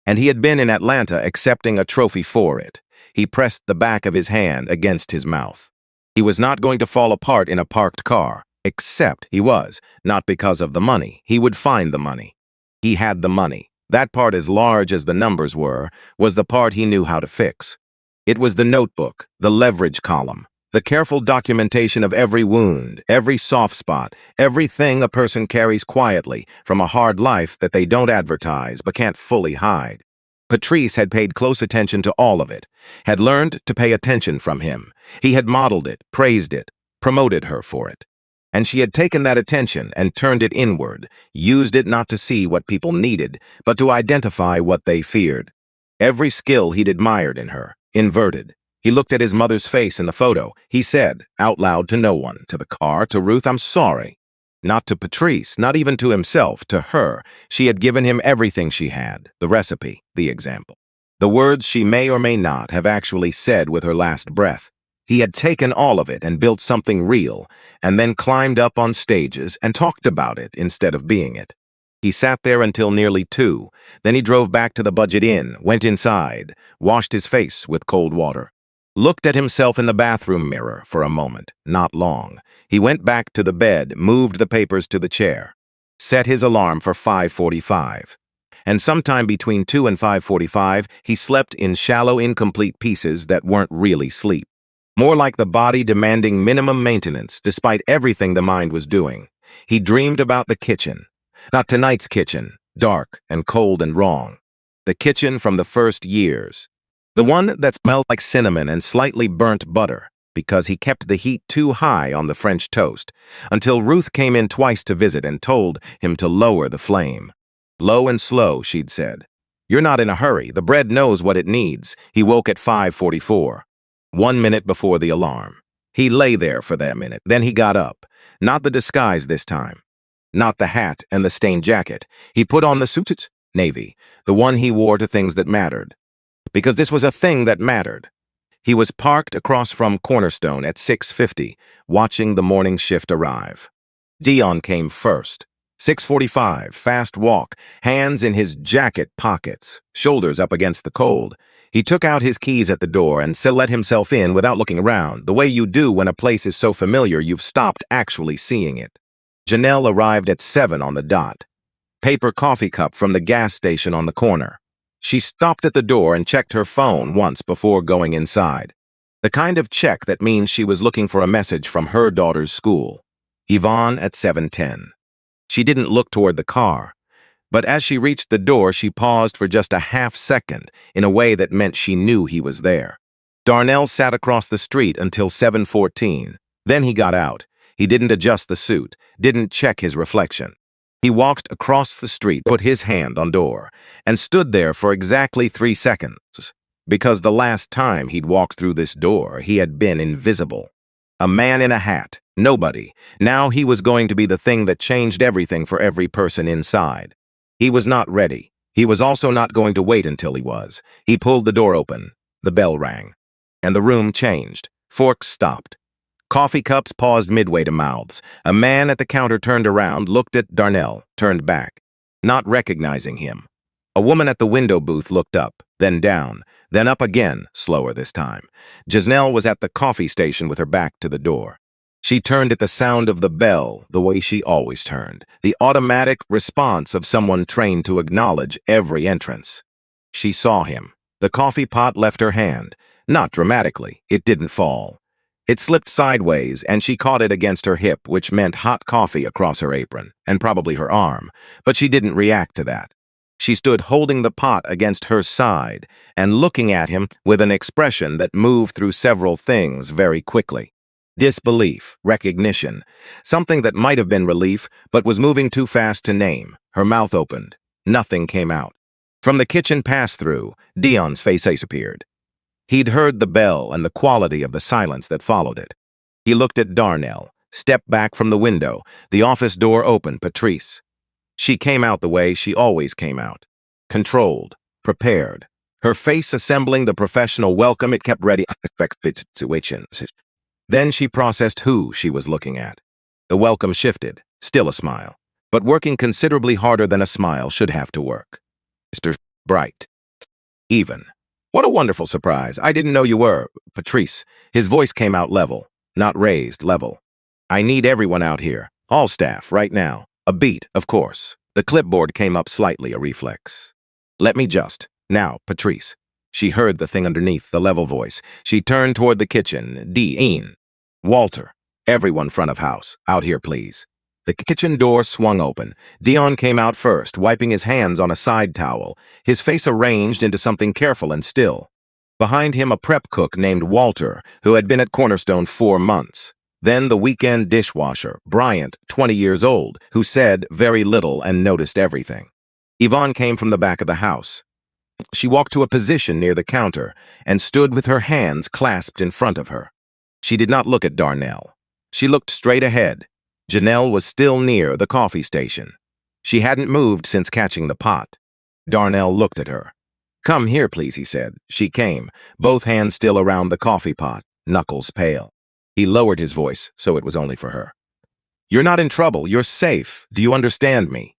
And he had been in Atlanta accepting a trophy for it. He pressed the back of his hand against his mouth. He was not going to fall apart in a parked car, except he was, not because of the money. He would find the money. He had the money. That part, as large as the numbers were, was the part he knew how to fix. It was the notebook, the leverage column, the careful documentation of every wound, every soft spot, everything a person carries quietly from a hard life that they don't advertise but can't fully hide. Patrice had paid close attention to all of it, had learned to pay attention from him. He had modeled it, praised it, promoted her for it. And she had taken that attention and turned it inward, used it not to see what people needed, but to identify what they feared. Every skill he'd admired in her, inverted. He looked at his mother's face in the photo. He said, out loud to no one, to the car, to Ruth, "I'm sorry." Not to Patrice, not even to himself, to her. She had given him everything she had, the recipe, the example. The words she may or may not have actually said with her last breath. He had taken all of it and built something real, and then climbed up on stages and talked about it instead of being it. He sat there until nearly 2. Then he drove back to the Budget Inn, went inside, washed his face with cold water. Looked at himself in the bathroom mirror for a moment, not long. He went back to the bed, moved the papers to the chair, set his alarm for 5:45. And sometime between 2 and 5:45, he slept in shallow, incomplete pieces that weren't really sleep. More like the body demanding minimum maintenance despite everything the mind was doing. He dreamed about the kitchen. Not tonight's kitchen, dark and cold and wrong. The kitchen from the first years. The one that smelled like cinnamon and slightly burnt butter, because he kept the heat too high on the French toast, until Ruth came in twice to visit and told him to lower the flame. Low and slow, she'd said. You're not in a hurry. The bread knows what it needs. He woke at 5:44. 1 minute before the alarm. He lay there for that minute. Then he got up. Not the disguise this time. Not the hat and the stained jacket. He put on the suit, navy, the one he wore to things that mattered. Because this was a thing that mattered. He was parked across from Cornerstone at 6:50, watching the morning shift arrive. Dion came first. 6:45, fast walk, hands in his jacket pockets, shoulders up against the cold. He took out his keys at the door and let himself in without looking around, the way you do when a place is so familiar you've stopped actually seeing it. Janelle arrived at 7 on the dot. Paper coffee cup from the gas station on the corner. She stopped at the door and checked her phone once before going inside. The kind of check that means she was looking for a message from her daughter's school. Yvonne at 7:10. She didn't look toward the car, but as she reached the door, she paused for just a half second in a way that meant she knew he was there. Darnell sat across the street until 7:14. Then he got out. He didn't adjust the suit, didn't check his reflection. He walked across the street, put his hand on door, and stood there for exactly 3 seconds, because the last time he'd walked through this door, he had been invisible. A man in a hat, nobody. Now he was going to be the thing that changed everything for every person inside. He was not ready. He was also not going to wait until he was. He pulled the door open. The bell rang. And the room changed. Forks stopped. Coffee cups paused midway to mouths. A man at the counter turned around, looked at Darnell, turned back, not recognizing him. A woman at the window booth looked up, then down, then up again, slower this time. Gisnelle was at the coffee station with her back to the door. She turned at the sound of the bell the way she always turned, the automatic response of someone trained to acknowledge every entrance. She saw him. The coffee pot left her hand. Not dramatically, it didn't fall. It slipped sideways, and she caught it against her hip, which meant hot coffee across her apron, and probably her arm, but she didn't react to that. She stood holding the pot against her side and looking at him with an expression that moved through several things very quickly. Disbelief, recognition, something that might have been relief but was moving too fast to name. Her mouth opened. Nothing came out. From the kitchen pass-through, Dion's face appeared. He'd heard the bell and the quality of the silence that followed it. He looked at Darnell, stepped back from the window, the office door open, Patrice. She came out the way she always came out. Controlled, prepared. Her face assembling the professional welcome it kept ready situations. Then she processed who she was looking at. The welcome shifted, still a smile, but working considerably harder than a smile should have to work. Mr. Bright. Even. What a wonderful surprise. I didn't know you were. Patrice. His voice came out level, not raised, level. I need everyone out here. All staff, right now. A beat, of course. The clipboard came up slightly, a reflex. Let me just. Now, Patrice. She heard the thing underneath, the level voice. She turned toward the kitchen. Dean. Walter. Everyone front of house. Out here, please. The kitchen door swung open. Dion came out first, wiping his hands on a side towel, his face arranged into something careful and still. Behind him, a prep cook named Walter, who had been at Cornerstone 4 months. Then the weekend dishwasher, Bryant, 20 years old, who said very little and noticed everything. Yvonne came from the back of the house. She walked to a position near the counter and stood with her hands clasped in front of her. She did not look at Darnell. She looked straight ahead. Janelle was still near the coffee station. She hadn't moved since catching the pot. Darnell looked at her. Come here, please, he said. She came, both hands still around the coffee pot, knuckles pale. He lowered his voice, so it was only for her. You're not in trouble. You're safe. Do you understand me?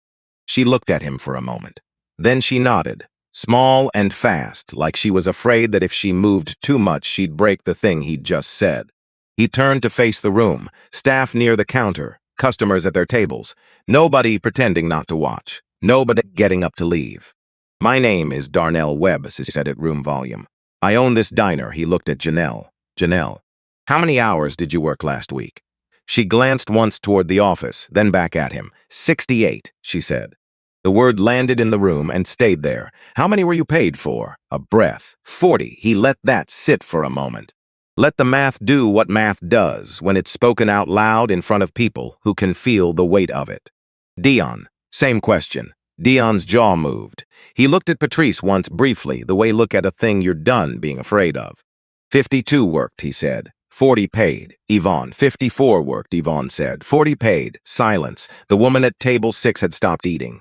She looked at him for a moment. Then she nodded, small and fast, like she was afraid that if she moved too much, she'd break the thing he'd just said. He turned to face the room, staff near the counter, customers at their tables, nobody pretending not to watch, nobody getting up to leave. My name is Darnell Webb, he said at room volume. I own this diner. He looked at Janelle. Janelle, how many hours did you work last week? She glanced once toward the office, then back at him. 68, she said. The word landed in the room and stayed there. How many were you paid for? A breath. 40. He let that sit for a moment. Let the math do what math does when it's spoken out loud in front of people who can feel the weight of it. Dion. Same question. Dion's jaw moved. He looked at Patrice once briefly, the way look at a thing you're done being afraid of. 52 worked, he said. 40 paid. Yvonne. 54 worked, Yvonne said. 40 paid. Silence. The woman at table 6 had stopped eating.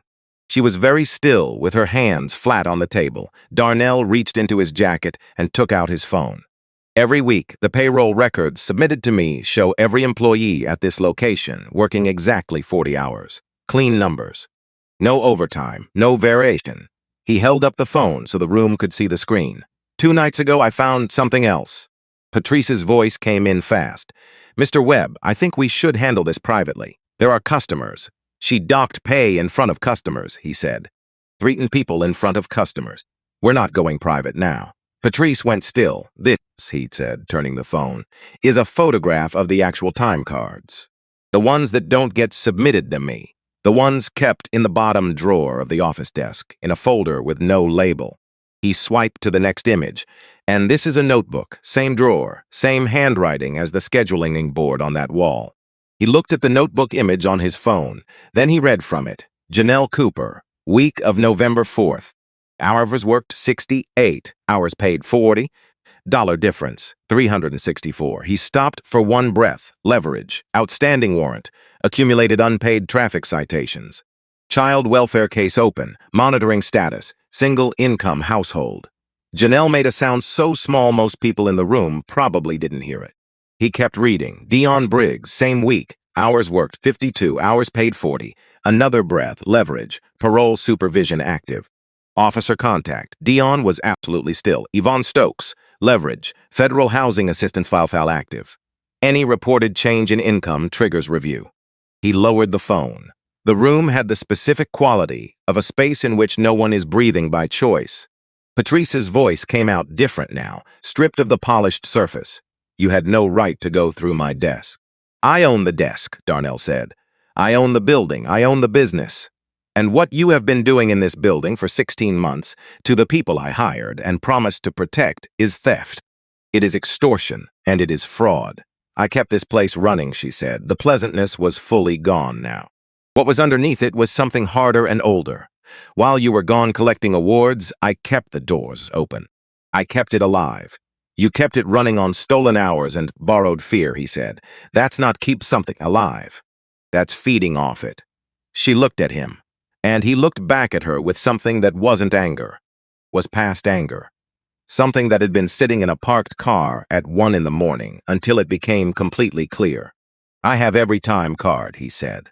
She was very still, with her hands flat on the table. Darnell reached into his jacket and took out his phone. Every week, the payroll records submitted to me show every employee at this location working exactly 40 hours. Clean numbers. No overtime, no variation. He held up the phone so the room could see the screen. 2 nights ago, I found something else. Patrice's voice came in fast. Mr. Webb, I think we should handle this privately. There are customers. She docked pay in front of customers, he said. Threatened people in front of customers. We're not going private now. Patrice went still. This, he said, turning the phone, is a photograph of the actual time cards. The ones that don't get submitted to me. The ones kept in the bottom drawer of the office desk, in a folder with no label. He swiped to the next image. And this is a notebook, same drawer, same handwriting as the scheduling board on that wall. He looked at the notebook image on his phone. Then he read from it. Janelle Cooper, week of November 4th. Hours worked 68, hours paid 40. Dollar difference, 364. He stopped for one breath. Leverage, outstanding warrant, accumulated unpaid traffic citations. Child welfare case open, monitoring status, single income household. Janelle made a sound so small most people in the room probably didn't hear it. He kept reading. Dion Briggs, same week. Hours worked 52, hours paid 40. Another breath, leverage, parole supervision active. Officer contact. Dion was absolutely still. Yvonne Stokes, leverage, federal housing assistance file active. Any reported change in income triggers review. He lowered the phone. The room had the specific quality of a space in which no one is breathing by choice. Patrice's voice came out different now, stripped of the polished surface. You had no right to go through my desk. I own the desk, Darnell said. I own the building. I own the business. And what you have been doing in this building for 16 months to the people I hired and promised to protect is theft. It is extortion, and it is fraud. I kept this place running, she said. The pleasantness was fully gone now. What was underneath it was something harder and older. While you were gone collecting awards, I kept the doors open. I kept it alive. You kept it running on stolen hours and borrowed fear, he said. That's not keep something alive. That's feeding off it. She looked at him, and he looked back at her with something that wasn't anger, was past anger. Something that had been sitting in a parked car at 1 in the morning until it became completely clear. I have every time card, he said.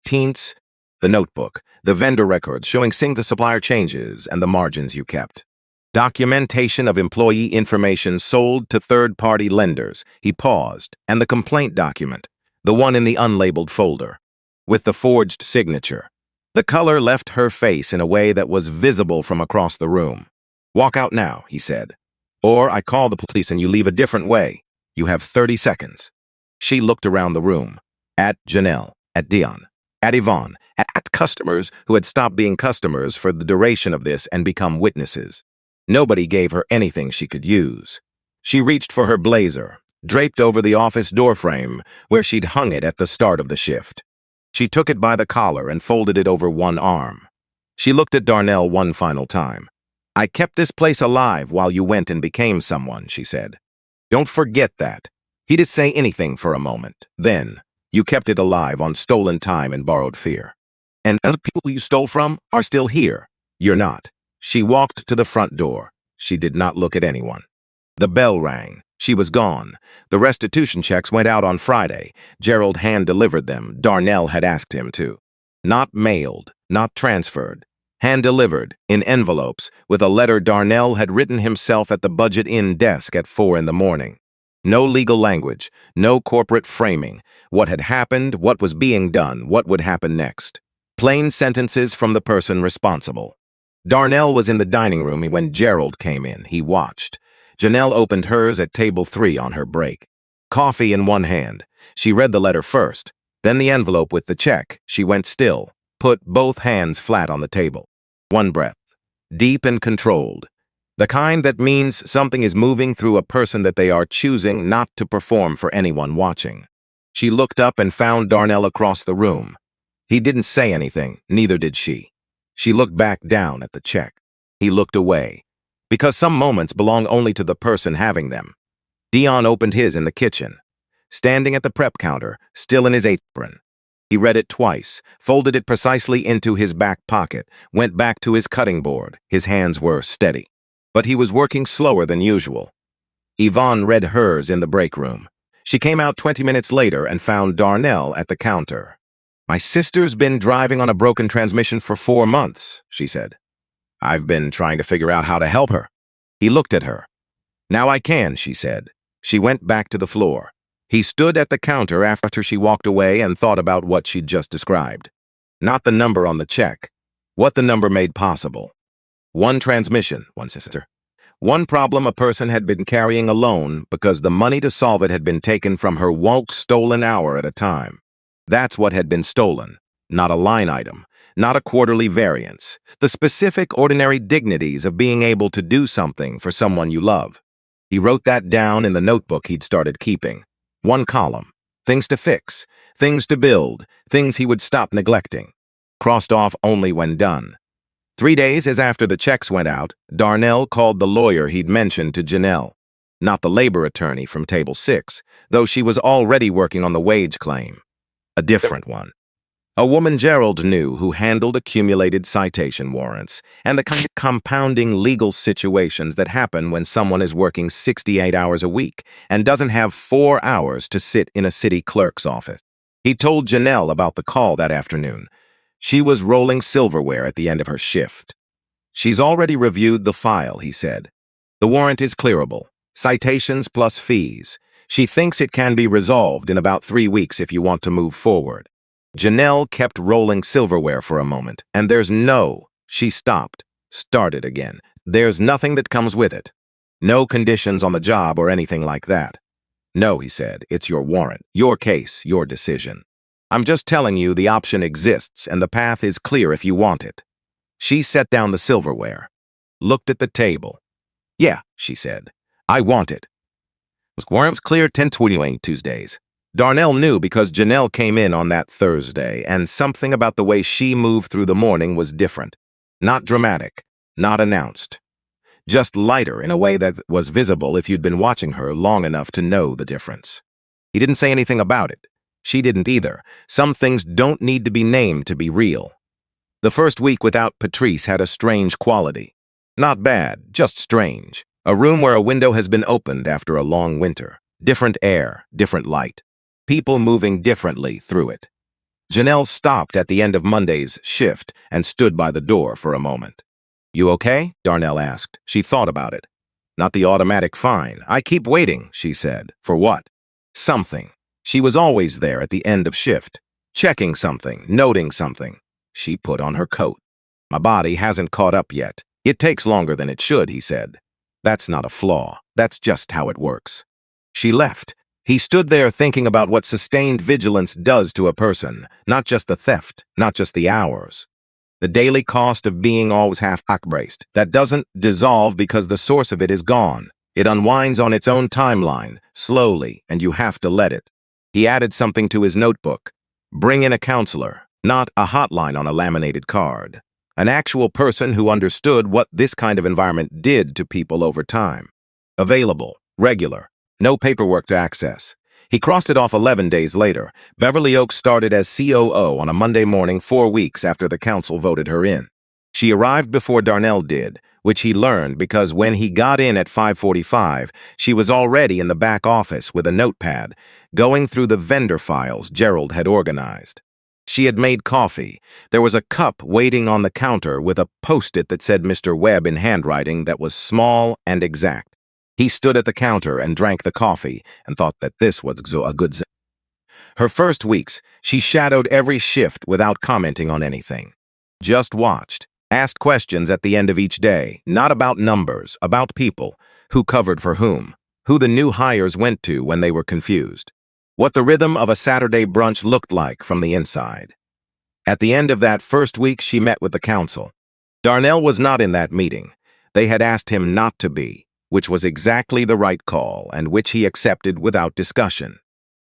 Teens, the notebook, the vendor records showing the supplier changes and the margins you kept. Documentation of employee information sold to third-party lenders. He paused, and the complaint document, the one in the unlabeled folder, with the forged signature. The color left her face in a way that was visible from across the room. Walk out now, he said. Or I call the police and you leave a different way. You have 30 seconds. She looked around the room, at Janelle, at Dion, at Yvonne, at customers who had stopped being customers for the duration of this and become witnesses. Nobody gave her anything she could use. She reached for her blazer, draped over the office doorframe where she'd hung it at the start of the shift. She took it by the collar and folded it over one arm. She looked at Darnell one final time. I kept this place alive while you went and became someone, she said. Don't forget that. He didn't say anything for a moment. Then, you kept it alive on stolen time and borrowed fear. And the people you stole from are still here. You're not. She walked to the front door. She did not look at anyone. The bell rang. She was gone. The restitution checks went out on Friday. Gerald hand-delivered them. Darnell had asked him to. Not mailed, not transferred. Hand-delivered, in envelopes, with a letter Darnell had written himself at the budget-in desk at 4 in the morning. No legal language, no corporate framing. What had happened, what was being done, what would happen next. Plain sentences from the person responsible. Darnell was in the dining room when Gerald came in. He watched. Janelle opened hers at table 3 on her break. Coffee in one hand. She read the letter first, then the envelope with the check. She went still, put both hands flat on the table. One breath, deep and controlled. The kind that means something is moving through a person that they are choosing not to perform for anyone watching. She looked up and found Darnell across the room. He didn't say anything, neither did she. She looked back down at the check. He looked away, because some moments belong only to the person having them. Dion opened his in the kitchen, standing at the prep counter, still in his apron. He read it twice, folded it precisely into his back pocket, went back to his cutting board. His hands were steady, but he was working slower than usual. Yvonne read hers in the break room. She came out 20 minutes later and found Darnell at the counter. My sister's been driving on a broken transmission for 4 months, she said. I've been trying to figure out how to help her. He looked at her. Now I can, she said. She went back to the floor. He stood at the counter after she walked away and thought about what she'd just described. Not the number on the check. What the number made possible. One transmission, one sister. One problem a person had been carrying alone because the money to solve it had been taken from her woke stolen hour at a time. That's what had been stolen, not a line item, not a quarterly variance, the specific ordinary dignities of being able to do something for someone you love. He wrote that down in the notebook he'd started keeping. One column, things to fix, things to build, things he would stop neglecting. Crossed off only when done. 3 days as after the checks went out, Darnell called the lawyer he'd mentioned to Janelle. Not the labor attorney from Table 6, though she was already working on the wage claim. A different one. A woman Gerald knew who handled accumulated citation warrants and the kind of compounding legal situations that happen when someone is working 68 hours a week and doesn't have 4 hours to sit in a city clerk's office. He told Janelle about the call that afternoon. She was rolling silverware at the end of her shift. She's already reviewed the file, he said. The warrant is clearable. Citations plus fees. She thinks it can be resolved in about 3 weeks if you want to move forward. Janelle kept rolling silverware for a moment, and she stopped, started again. There's nothing that comes with it. No conditions on the job or anything like that. No, he said, it's your warrant, your case, your decision. I'm just telling you the option exists and the path is clear if you want it. She set down the silverware, looked at the table. Yeah, she said, I want it. Warrants clear 10/28 Tuesdays. Darnell knew because Janelle came in on that Thursday, and something about the way she moved through the morning was different. Not dramatic, not announced. Just lighter in a way that was visible if you'd been watching her long enough to know the difference. He didn't say anything about it. She didn't either. Some things don't need to be named to be real. The first week without Patrice had a strange quality. Not bad, just strange. A room where a window has been opened after a long winter. Different air, different light. People moving differently through it. Janelle stopped at the end of Monday's shift and stood by the door for a moment. You okay? Darnell asked. She thought about it. Not the automatic fine. I keep waiting, she said. For what? Something. She was always there at the end of shift. Checking something, noting something. She put on her coat. My body hasn't caught up yet. It takes longer than it should, he said. That's not a flaw. That's just how it works. She left. He stood there thinking about what sustained vigilance does to a person, not just the theft, not just the hours. The daily cost of being always half-braced. That doesn't dissolve because the source of it is gone. It unwinds on its own timeline, slowly, and you have to let it. He added something to his notebook. Bring in a counselor, not a hotline on a laminated card. An actual person who understood what this kind of environment did to people over time. Available, regular. No paperwork to access. He crossed it off 11 days later. Beverly Oaks started as COO on a Monday morning 4 weeks after the council voted her in. She arrived before Darnell did, which he learned because when he got in at 5:45, she was already in the back office with a notepad, going through the vendor files Gerald had organized. She had made coffee. There was a cup waiting on the counter with a post-it that said Mr. Webb in handwriting that was small and exact. He stood at the counter and drank the coffee and thought that this was a good sign. Her first weeks, she shadowed every shift without commenting on anything. Just watched, asked questions at the end of each day, not about numbers, about people, who covered for whom, who the new hires went to when they were confused, what the rhythm of a Saturday brunch looked like from the inside. At the end of that first week, she met with the council. Darnell was not in that meeting. They had asked him not to be, which was exactly the right call and which he accepted without discussion.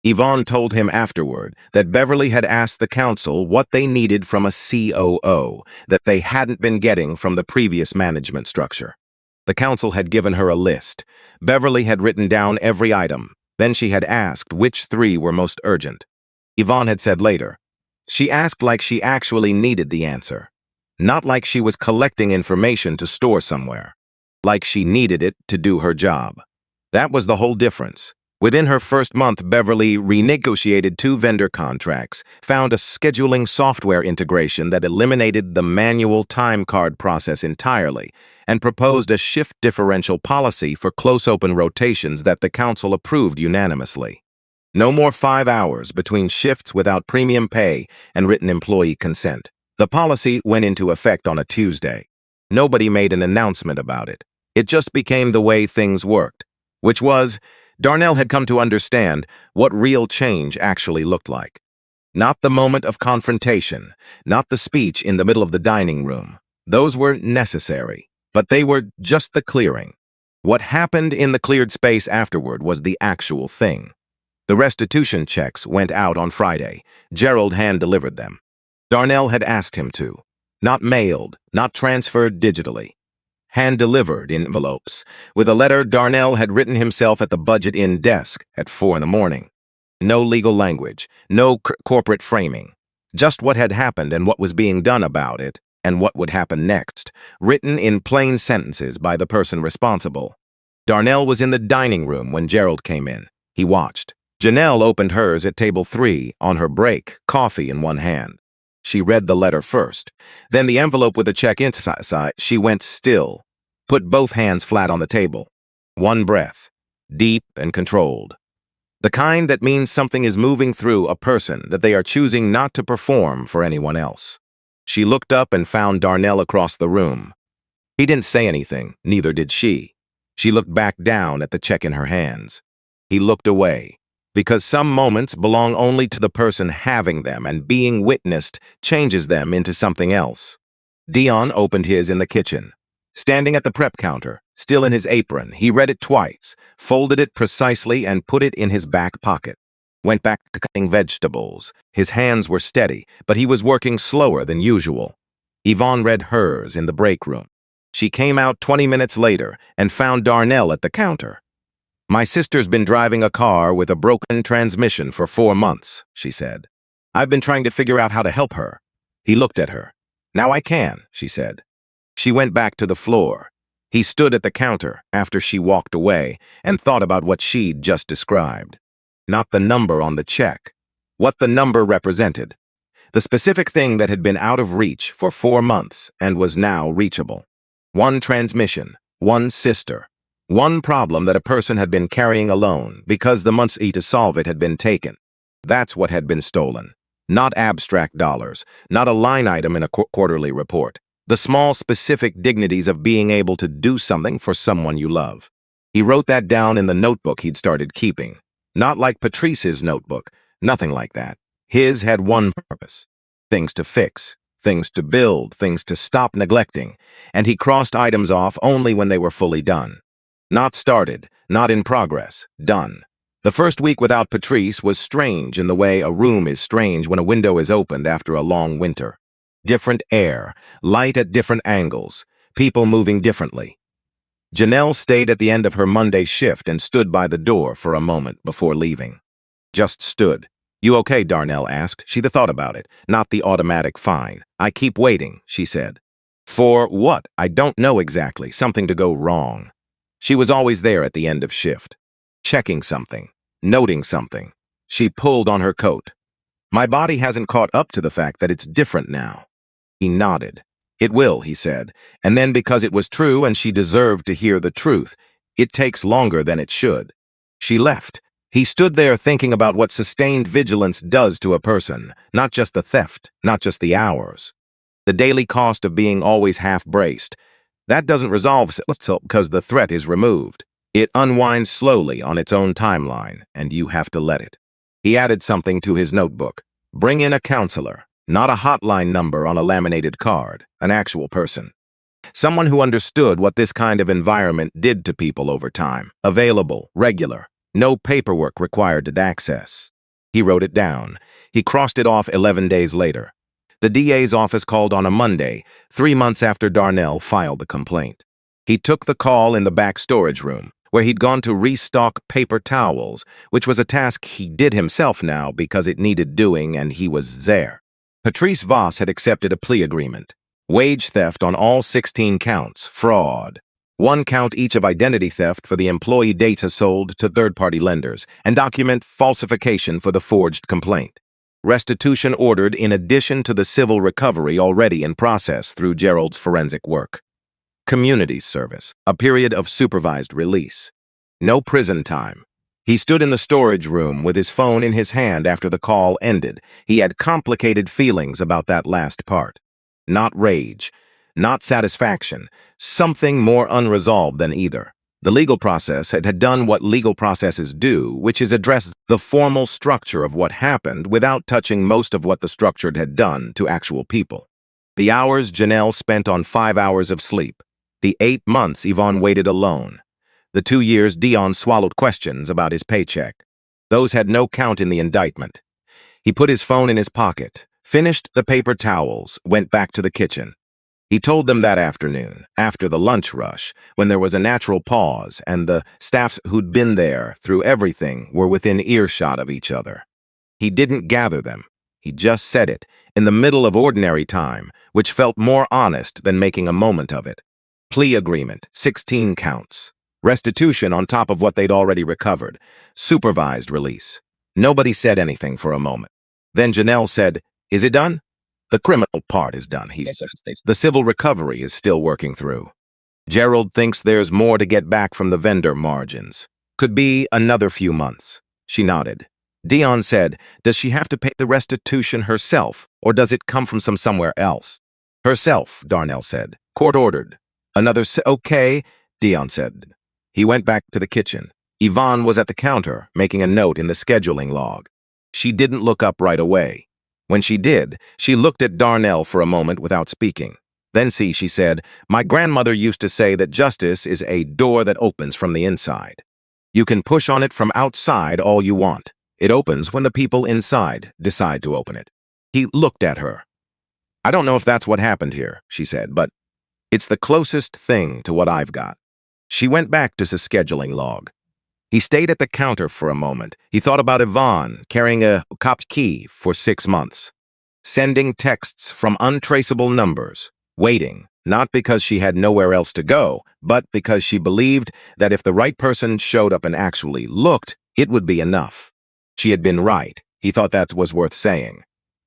Yvonne told him afterward that Beverly had asked the council what they needed from a COO that they hadn't been getting from the previous management structure. The council had given her a list. Beverly had written down every item. Then she had asked which 3 were most urgent. Yvonne had said later, she asked like she actually needed the answer, not like she was collecting information to store somewhere. Like she needed it to do her job. That was the whole difference. Within her first month, Beverly renegotiated 2 vendor contracts, found a scheduling software integration that eliminated the manual time card process entirely, and proposed a shift differential policy for close open rotations that the council approved unanimously. No more 5 hours between shifts without premium pay and written employee consent. The policy went into effect on a Tuesday. Nobody made an announcement about it. It just became the way things worked, which was, Darnell had come to understand what real change actually looked like. Not the moment of confrontation, not the speech in the middle of the dining room. Those were necessary, but they were just the clearing. What happened in the cleared space afterward was the actual thing. The restitution checks went out on Friday. Gerald hand-delivered them. Darnell had asked him to. Not mailed, not transferred digitally. Hand-delivered in envelopes, with a letter Darnell had written himself at the budget-in desk at 4 in the morning. No legal language, no corporate framing. Just what had happened and what was being done about it, and what would happen next, written in plain sentences by the person responsible. Darnell was in the dining room when Gerald came in. He watched. Janelle opened hers at table 3, on her break, coffee in one hand. She read the letter first. Then the envelope with the check inside. She went still, put both hands flat on the table. One breath, deep and controlled. The kind that means something is moving through a person that they are choosing not to perform for anyone else. She looked up and found Darnell across the room. He didn't say anything, neither did she. She looked back down at the check in her hands. He looked away, because some moments belong only to the person having them, and being witnessed changes them into something else. Dion opened his in the kitchen. Standing at the prep counter, still in his apron, he read it twice, folded it precisely, and put it in his back pocket. Went back to cutting vegetables. His hands were steady, but he was working slower than usual. Yvonne read hers in the break room. She came out 20 minutes later and found Darnell at the counter. "My sister's been driving a car with a broken transmission for 4 months," she said. "I've been trying to figure out how to help her." He looked at her. "Now I can," she said. She went back to the floor. He stood at the counter after she walked away and thought about what she'd just described. Not the number on the check. What the number represented. The specific thing that had been out of reach for 4 months and was now reachable. One transmission, one sister, one problem that a person had been carrying alone because the months to solve it had been taken. That's what had been stolen. Not abstract dollars, not a line item in a quarterly report. The small specific dignities of being able to do something for someone you love. He wrote that down in the notebook he'd started keeping. Not like Patrice's notebook, nothing like that. His had one purpose. Things to fix, things to build, things to stop neglecting, and he crossed items off only when they were fully done. Not started, not in progress, done. The first week without Patrice was strange in the way a room is strange when a window is opened after a long winter. Different air, light at different angles, people moving differently. Janelle stayed at the end of her Monday shift and stood by the door for a moment before leaving. Just stood. "You okay?" Darnell asked. She'd thought about it, not the automatic fine. "I keep waiting," she said. "For what? I don't know exactly. Something to go wrong." She was always there at the end of shift. Checking something, noting something. She pulled on her coat. "My body hasn't caught up to the fact that it's different now." He nodded. "It will," he said, and then because it was true and she deserved to hear the truth, "It takes longer than it should." She left. He stood there thinking about what sustained vigilance does to a person, not just the theft, not just the hours. The daily cost of being always half-braced. That doesn't resolve itself because the threat is removed. It unwinds slowly on its own timeline, and you have to let it. He added something to his notebook. "Bring in a counselor. Not a hotline number on a laminated card, an actual person. Someone who understood what this kind of environment did to people over time. Available, regular, no paperwork required to access." He wrote it down. He crossed it off 11 days later. The DA's office called on a Monday, 3 months after Darnell filed the complaint. He took the call in the back storage room, where he'd gone to restock paper towels, which was a task he did himself now because it needed doing and he was there. Patrice Voss had accepted a plea agreement. Wage theft on all 16 counts, fraud. 1 count each of identity theft for the employee data sold to third-party lenders, and document falsification for the forged complaint. Restitution ordered in addition to the civil recovery already in process through Gerald's forensic work. Community service, a period of supervised release. No prison time. He stood in the storage room with his phone in his hand after the call ended. He had complicated feelings about that last part. Not rage, not satisfaction, something more unresolved than either. The legal process had done what legal processes do, which is address the formal structure of what happened without touching most of what the structure had done to actual people. The hours Janelle spent on 5 hours of sleep. The 8 months Yvonne waited alone. The 2 years Dion swallowed questions about his paycheck. Those had no count in the indictment. He put his phone in his pocket, finished the paper towels, went back to the kitchen. He told them that afternoon, after the lunch rush, when there was a natural pause and the staffs who'd been there through everything were within earshot of each other. He didn't gather them. He just said it, in the middle of ordinary time, which felt more honest than making a moment of it. Plea agreement, 16 counts. Restitution on top of what they'd already recovered. Supervised release. Nobody said anything for a moment. Then Janelle said, "Is it done?" "The criminal part is done," he said. "The civil recovery is still working through." Gerald thinks there's more to get back from the vendor margins. Could be another few months. She nodded. Dion said, "Does she have to pay the restitution herself, or does it come from somewhere else?" "Herself," Darnell said. "Court ordered." Okay, Dion said. He went back to the kitchen. Yvonne was at the counter, making a note in the scheduling log. She didn't look up right away. When she did, she looked at Darnell for a moment without speaking. "Then see," she said, "my grandmother used to say that justice is a door that opens from the inside. You can push on it from outside all you want. It opens when the people inside decide to open it." He looked at her. "I don't know if that's what happened here," she said, "but it's the closest thing to what I've got." She went back to the scheduling log. He stayed at the counter for a moment. He thought about Yvonne carrying a copped key for 6 months, sending texts from untraceable numbers, waiting, not because she had nowhere else to go, but because she believed that if the right person showed up and actually looked, it would be enough. She had been right. He thought that was worth saying.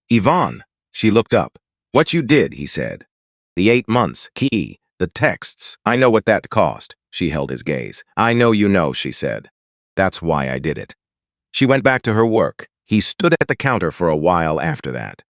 "Yvonne," she looked up. "What you did," he said. "The 8 months, key, the texts. I know what that cost." She held his gaze. "I know you know," she said. "That's why I did it." She went back to her work. He stood at the counter for a while after that,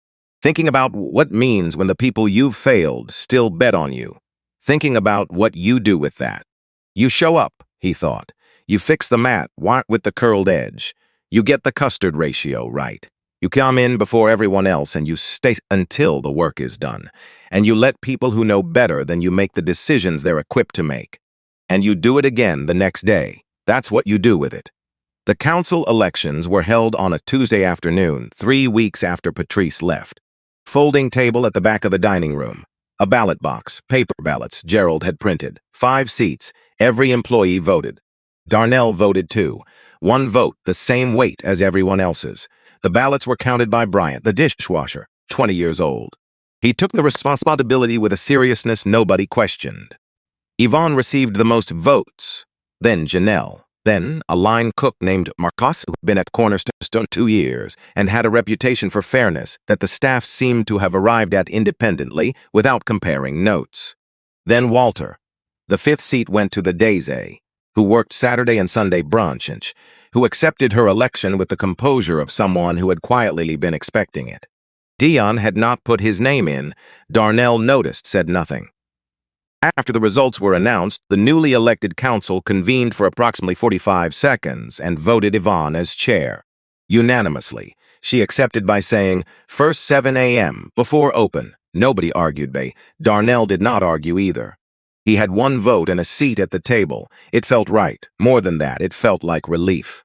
thinking about what means when the people you've failed still bet on you. Thinking about what you do with that. You show up, he thought. You fix the mat with the curled edge. You get the custard ratio right. You come in before everyone else and you stay until the work is done. And you let people who know better than you make the decisions they're equipped to make. And you do it again the next day. That's what you do with it. The council elections were held on a Tuesday afternoon, 3 weeks after Patrice left. Folding table at the back of the dining room. A ballot box, paper ballots Gerald had printed. 5 seats. Every employee voted. Darnell voted too. 1 vote, the same weight as everyone else's. The ballots were counted by Bryant, the dishwasher, 20 years old. He took the responsibility with a seriousness nobody questioned. Yvonne received the most votes, then Janelle, then a line cook named Marcos, who had been at Cornerstone 2 years and had a reputation for fairness that the staff seemed to have arrived at independently without comparing notes. Then Walter. The 5th seat went to the Daisy, who worked Saturday and Sunday brunch and who accepted her election with the composure of someone who had quietly been expecting it. Dion had not put his name in. Darnell noticed, said nothing. After the results were announced, the newly elected council convened for approximately 45 seconds and voted Yvonne as chair. Unanimously, she accepted by saying, "First 7 a.m., before open." Nobody argued, Darnell did not argue either. He had 1 vote and a seat at the table. It felt right. More than that, it felt like relief.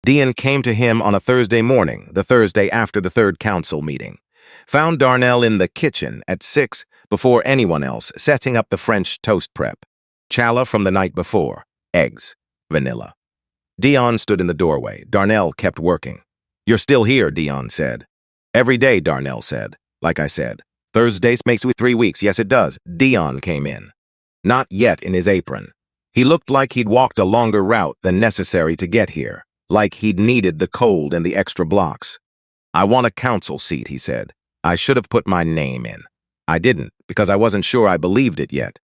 Dion came to him on a Thursday morning, the Thursday after the 3rd council meeting. Found Darnell in the kitchen at 6 before anyone else, setting up the French toast prep. Challah from the night before. Eggs. Vanilla. Dion stood in the doorway. Darnell kept working. "You're still here," Dion said. "Every day," Darnell said. "Like I said. Thursdays makes 3 weeks. Yes, it does." Dion came in. Not yet in his apron. He looked like he'd walked a longer route than necessary to get here. Like he'd needed the cold and the extra blocks. "I want a council seat," he said. "I should have put my name in. I didn't, because I wasn't sure I believed it yet.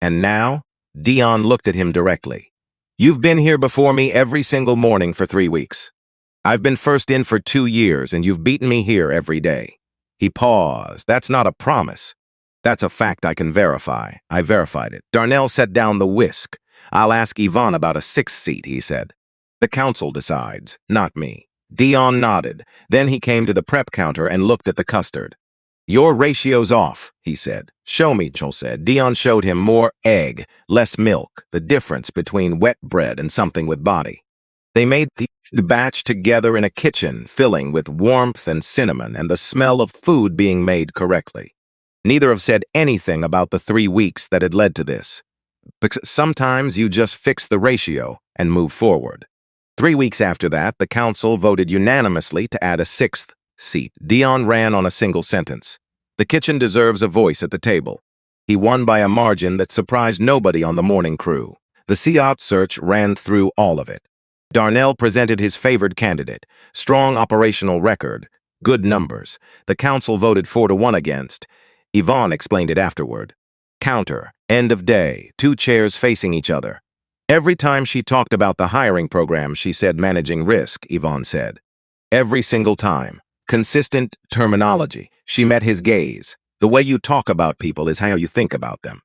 And now?" Dion looked at him directly. "You've been here before me every single morning for 3 weeks. I've been first in for 2 years, and you've beaten me here every day." He paused. "That's not a promise. That's a fact I can verify." "I verified it." Darnell set down the whisk. "I'll ask Yvonne about a 6th seat," he said. "The council decides, not me." Dion nodded. Then he came to the prep counter and looked at the custard. "Your ratio's off," he said. "Show me," Joel said. Dion showed him more egg, less milk, the difference between wet bread and something with body. They made the batch together in a kitchen, filling with warmth and cinnamon and the smell of food being made correctly. Neither have said anything about the 3 weeks that had led to this. Because sometimes you just fix the ratio and move forward. 3 weeks after that, the council voted unanimously to add a 6th seat. Dion ran on a single sentence. The kitchen deserves a voice at the table. He won by a margin that surprised nobody on the morning crew. The SEAT search ran through all of it. Darnell presented his favored candidate. Strong operational record. Good numbers. The council voted 4-1 against. Yvonne explained it afterward. Counter. End of day. 2 chairs facing each other. Every time she talked about the hiring program, she said managing risk, Yvonne said. Every single time. Consistent terminology. She met his gaze. The way you talk about people is how you think about them.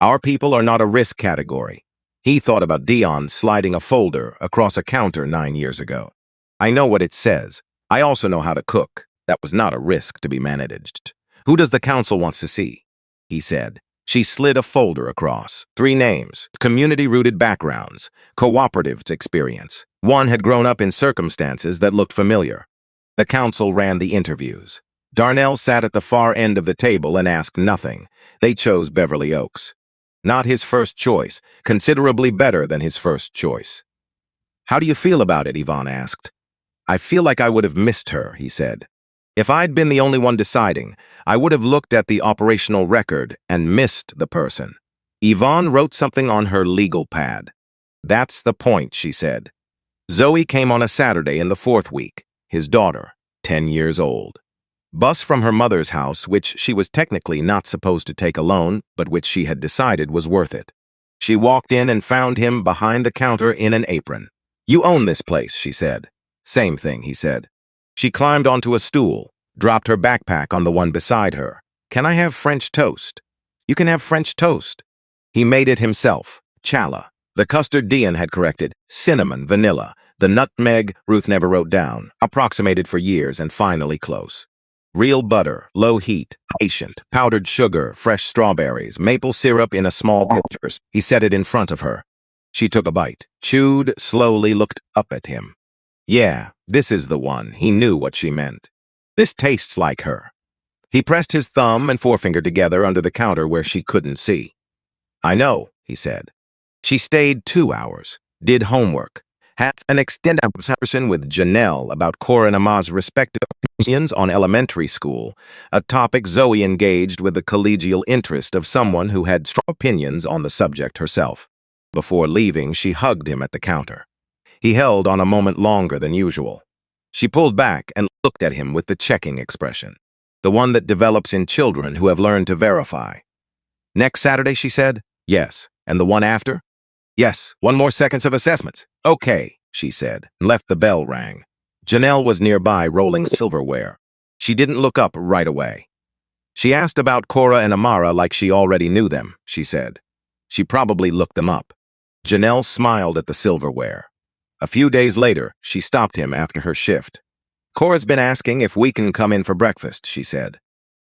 Our people are not a risk category. He thought about Dion sliding a folder across a counter 9 years ago. I know what it says. I also know how to cook. That was not a risk to be managed. Who does the council want to see? He said. She slid a folder across. 3 names, community-rooted backgrounds, cooperative experience. One had grown up in circumstances that looked familiar. The council ran the interviews. Darnell sat at the far end of the table and asked nothing. They chose Beverly Oaks. Not his first choice, considerably better than his first choice. How do you feel about it? Yvonne asked. I feel like I would have missed her, he said. If I'd been the only one deciding, I would have looked at the operational record and missed the person. Yvonne wrote something on her legal pad. That's the point, she said. Zoe came on a Saturday in the 4th week, his daughter, 10 years old. Bus from her mother's house, which she was technically not supposed to take alone, but which she had decided was worth it. She walked in and found him behind the counter in an apron. You own this place, she said. Same thing, he said. She climbed onto a stool, dropped her backpack on the one beside her. Can I have French toast? You can have French toast. He made it himself, challah. The custard Dion had corrected, cinnamon, vanilla. The nutmeg Ruth never wrote down, approximated for years and finally close. Real butter, low heat, patient, powdered sugar, fresh strawberries, maple syrup in a small pitcher. He set it in front of her. She took a bite, chewed, slowly looked up at him. Yeah, this is the one. He knew what she meant. This tastes like her. He pressed his thumb and forefinger together under the counter where she couldn't see. I know, he said. She stayed 2 hours, did homework, had an extended conversation with Janelle about Cora and Ama's respective opinions on elementary school, a topic Zoe engaged with the collegial interest of someone who had strong opinions on the subject herself. Before leaving, she hugged him at the counter. He held on a moment longer than usual. She pulled back and looked at him with the checking expression, the one that develops in children who have learned to verify. Next Saturday, she said. Yes. And the one after? Yes, 1 more seconds of assessments. Okay, she said, and left. The bell rang. Janelle was nearby rolling silverware. She didn't look up right away. She asked about Cora and Amara like she already knew them, she said. She probably looked them up. Janelle smiled at the silverware. A few days later, she stopped him after her shift. Cora's been asking if we can come in for breakfast, she said.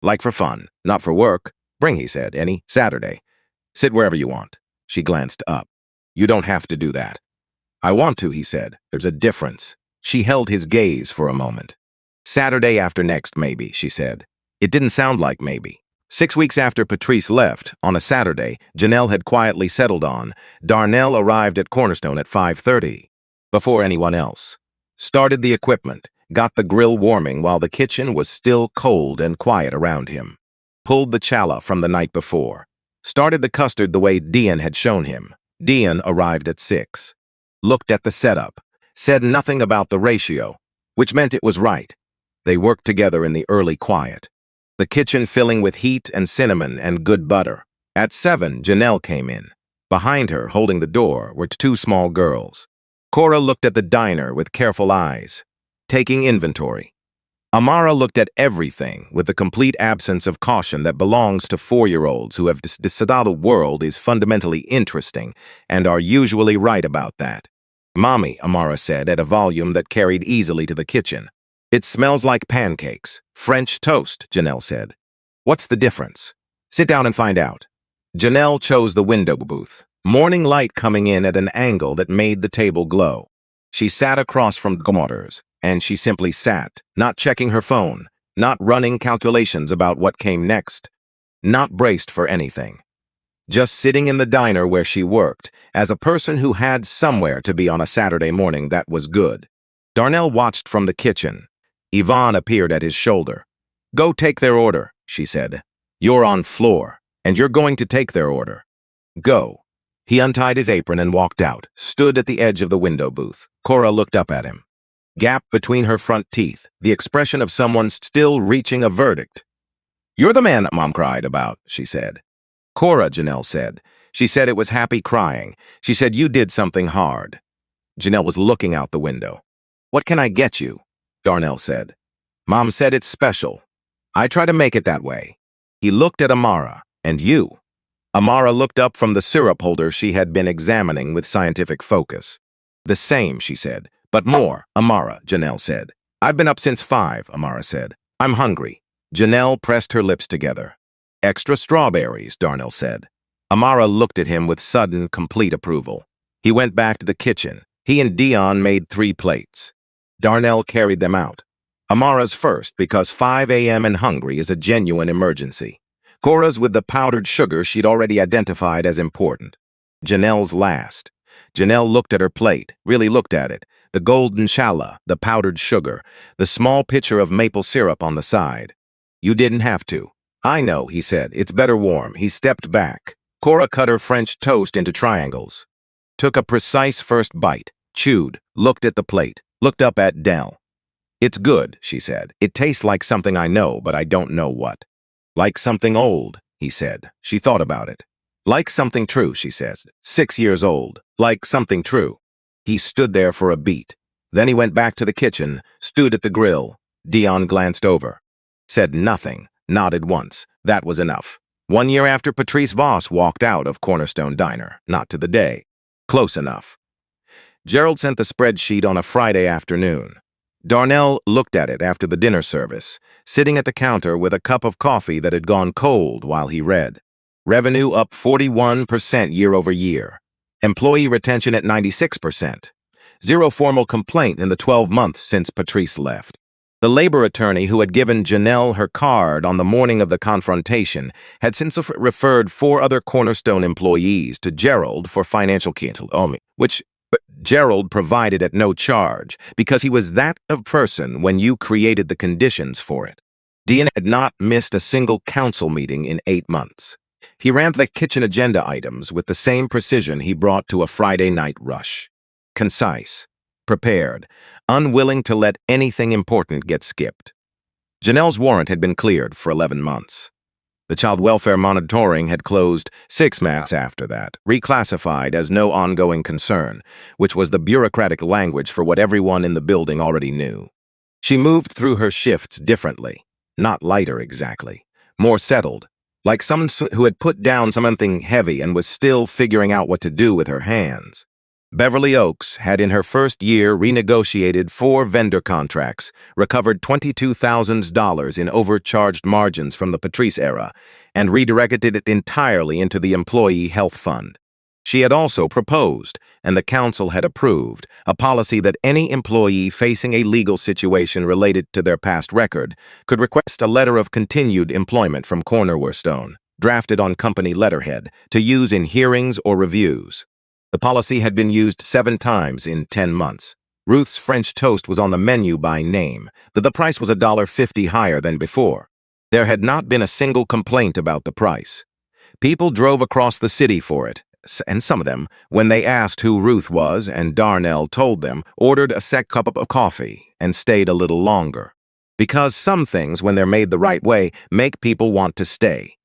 Like for fun, not for work. Bring, he said, any Saturday. Sit wherever you want. She glanced up. You don't have to do that. I want to, he said. There's a difference. She held his gaze for a moment. Saturday after next, maybe, she said. It didn't sound like maybe. 6 weeks after Patrice left, on a Saturday, Janelle had quietly settled on. Darnell arrived at Cornerstone at 5:30. Before anyone else. Started the equipment, got the grill warming while the kitchen was still cold and quiet around him. Pulled the challah from the night before. Started the custard the way Dion had shown him. Dion arrived at 6. Looked at the setup. Said nothing about the ratio, which meant it was right. They worked together in the early quiet. The kitchen filling with heat and cinnamon and good butter. At 7, Janelle came in. Behind her, holding the door, were 2 small girls. Cora looked at the diner with careful eyes, taking inventory. Amara looked at everything with the complete absence of caution that belongs to 4-year-olds who have decided the world is fundamentally interesting and are usually right about that. Mommy, Amara said at a volume that carried easily to the kitchen. It smells like pancakes. French toast, Janelle said. What's the difference? Sit down and find out. Janelle chose the window booth, morning light coming in at an angle that made the table glow. She sat across from the waters, and she simply sat, not checking her phone, not running calculations about what came next, not braced for anything. Just sitting in the diner where she worked, as a person who had somewhere to be on a Saturday morning that was good. Darnell watched from the kitchen. Yvonne appeared at his shoulder. "Go take their order," she said. "You're on floor, and you're going to take their order. Go." He untied his apron and walked out, stood at the edge of the window booth. Cora looked up at him. Gap between her front teeth, the expression of someone still reaching a verdict. "You're the man that Mom cried about," she said. "Cora," Janelle said. She said it was happy crying. She said you did something hard. Janelle was looking out the window. "What can I get you?" Darnell said. "Mom said it's special. I try to make it that way." He looked at Amara. "And you?" Amara looked up from the syrup holder she had been examining with scientific focus. "The same," she said. "But more, Amara," Janelle said. "I've been up since 5, Amara said. "I'm hungry." Janelle pressed her lips together. "Extra strawberries," Darnell said. Amara looked at him with sudden, complete approval. He went back to the kitchen. He and Dion made 3 plates. Darnell carried them out. Amara's first because 5 a.m. and hungry is a genuine emergency. Cora's with the powdered sugar she'd already identified as important. Janelle's last. Janelle looked at her plate, really looked at it. The golden challah, the powdered sugar, the small pitcher of maple syrup on the side. "You didn't have to." "I know," he said. "It's better warm." He stepped back. Cora cut her French toast into triangles. Took a precise first bite, chewed, looked at the plate, looked up at Dell. "It's good," she said. "It tastes like something I know, but I don't know what." "Like something old," he said. She thought about it. "Like something true," she says. 6 years old. Like something true. He stood there for a beat. Then he went back to the kitchen, stood at the grill. Dion glanced over. Said nothing, nodded once. That was enough. 1 year after Patrice Voss walked out of Cornerstone Diner. Not to the day. Close enough. Gerald sent the spreadsheet on a Friday afternoon. Darnell looked at it after the dinner service, sitting at the counter with a cup of coffee that had gone cold while he read. Revenue up 41% year over year. Employee retention at 96%. Zero formal complaint in the 12 months since Patrice left. The labor attorney who had given Janelle her card on the morning of the confrontation had since referred 4 other Cornerstone employees to Gerald for financial counsel, which Gerald provided at no charge because he was that of person when you created the conditions for it. Dean had not missed a single council meeting in 8 months. He ran the kitchen agenda items with the same precision he brought to a Friday night rush. Concise, prepared, unwilling to let anything important get skipped. Janelle's warrant had been cleared for 11 months. The child welfare monitoring had closed 6 months after that, reclassified as no ongoing concern, which was the bureaucratic language for what everyone in the building already knew. She moved through her shifts differently, not lighter exactly, more settled, like someone who had put down something heavy and was still figuring out what to do with her hands. Beverly Oaks had in her first year renegotiated 4 vendor contracts, recovered $22,000 in overcharged margins from the Patrice era, and redirected it entirely into the Employee Health Fund. She had also proposed, and the council had approved, a policy that any employee facing a legal situation related to their past record could request a letter of continued employment from Cornerstone, drafted on company letterhead, to use in hearings or reviews. The policy had been used 7 times in 10 months. Ruth's French toast was on the menu by name, though the price was $1.50 higher than before. There had not been a single complaint about the price. People drove across the city for it, and some of them, when they asked who Ruth was and Darnell told them, ordered a second cup of coffee and stayed a little longer. Because some things, when they're made the right way, make people want to stay.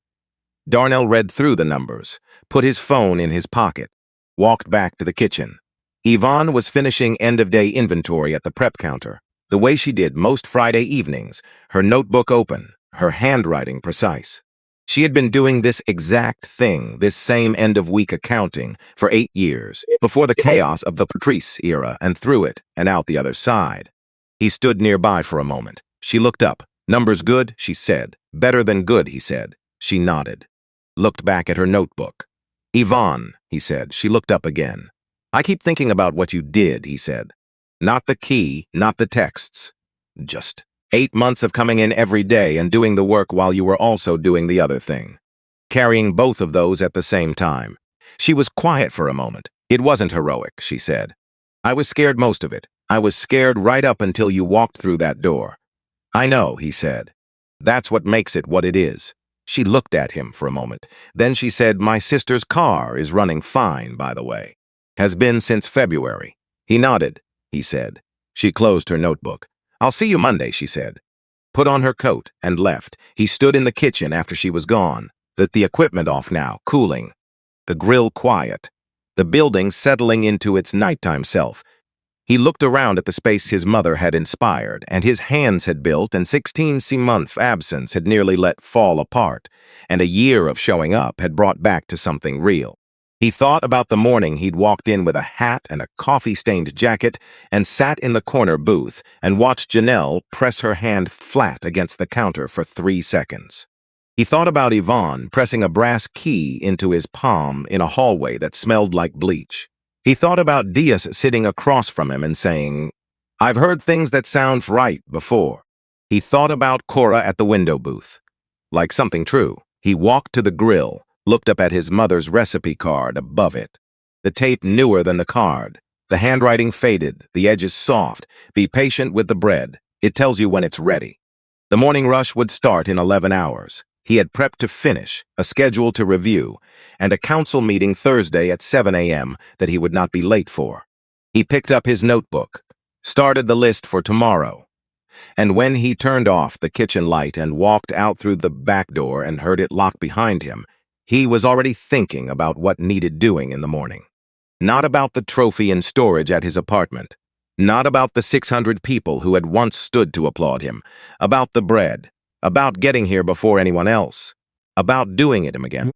Darnell read through the numbers, put his phone in his pocket, walked back to the kitchen. Yvonne was finishing end-of-day inventory at the prep counter, the way she did most Friday evenings, her notebook open, her handwriting precise. She had been doing this exact thing, this same end-of-week accounting, for 8 years, before the chaos of the Patrice era, and through it and out the other side. He stood nearby for a moment. She looked up. "Numbers good?" she said. "Better than good," he said. She nodded. Looked back at her notebook. "Yvonne," he said. She looked up again. "I keep thinking about what you did," he said. "Not the key, not the texts. Just 8 months of coming in every day and doing the work while you were also doing the other thing. Carrying both of those at the same time." She was quiet for a moment. "It wasn't heroic," she said. "I was scared most of it. I was scared right up until you walked through that door. I know, he said. That's what makes it what it is. She looked at him for a moment. Then she said, my sister's car is running fine, by the way. Has been since February. He nodded, he said. She closed her notebook. I'll see you Monday, she said. Put on her coat and left. He stood in the kitchen after she was gone. The equipment off now, cooling. The grill quiet. The building settling into its nighttime self. He looked around at the space his mother had inspired, and his hands had built, and 16 months absence had nearly let fall apart, and a year of showing up had brought back to something real. He thought about the morning he'd walked in with a hat and a coffee-stained jacket and sat in the corner booth and watched Janelle press her hand flat against the counter for 3 seconds. He thought about Yvonne pressing a brass key into his palm in a hallway that smelled like bleach. He thought about Diaz sitting across from him and saying, I've heard things that sound right before. He thought about Cora at the window booth. Like something true, he walked to the grill, looked up at his mother's recipe card above it. The tape newer than the card. The handwriting faded, the edges soft. Be patient with the bread. It tells you when it's ready. The morning rush would start in 11 hours. He had prepped to finish, a schedule to review, and a council meeting Thursday at 7 a.m. that he would not be late for. He picked up his notebook, started the list for tomorrow, and when he turned off the kitchen light and walked out through the back door and heard it lock behind him, he was already thinking about what needed doing in the morning. Not about the trophy in storage at his apartment, not about the 600 people who had once stood to applaud him, about the bread, about getting here before anyone else, about doing it again.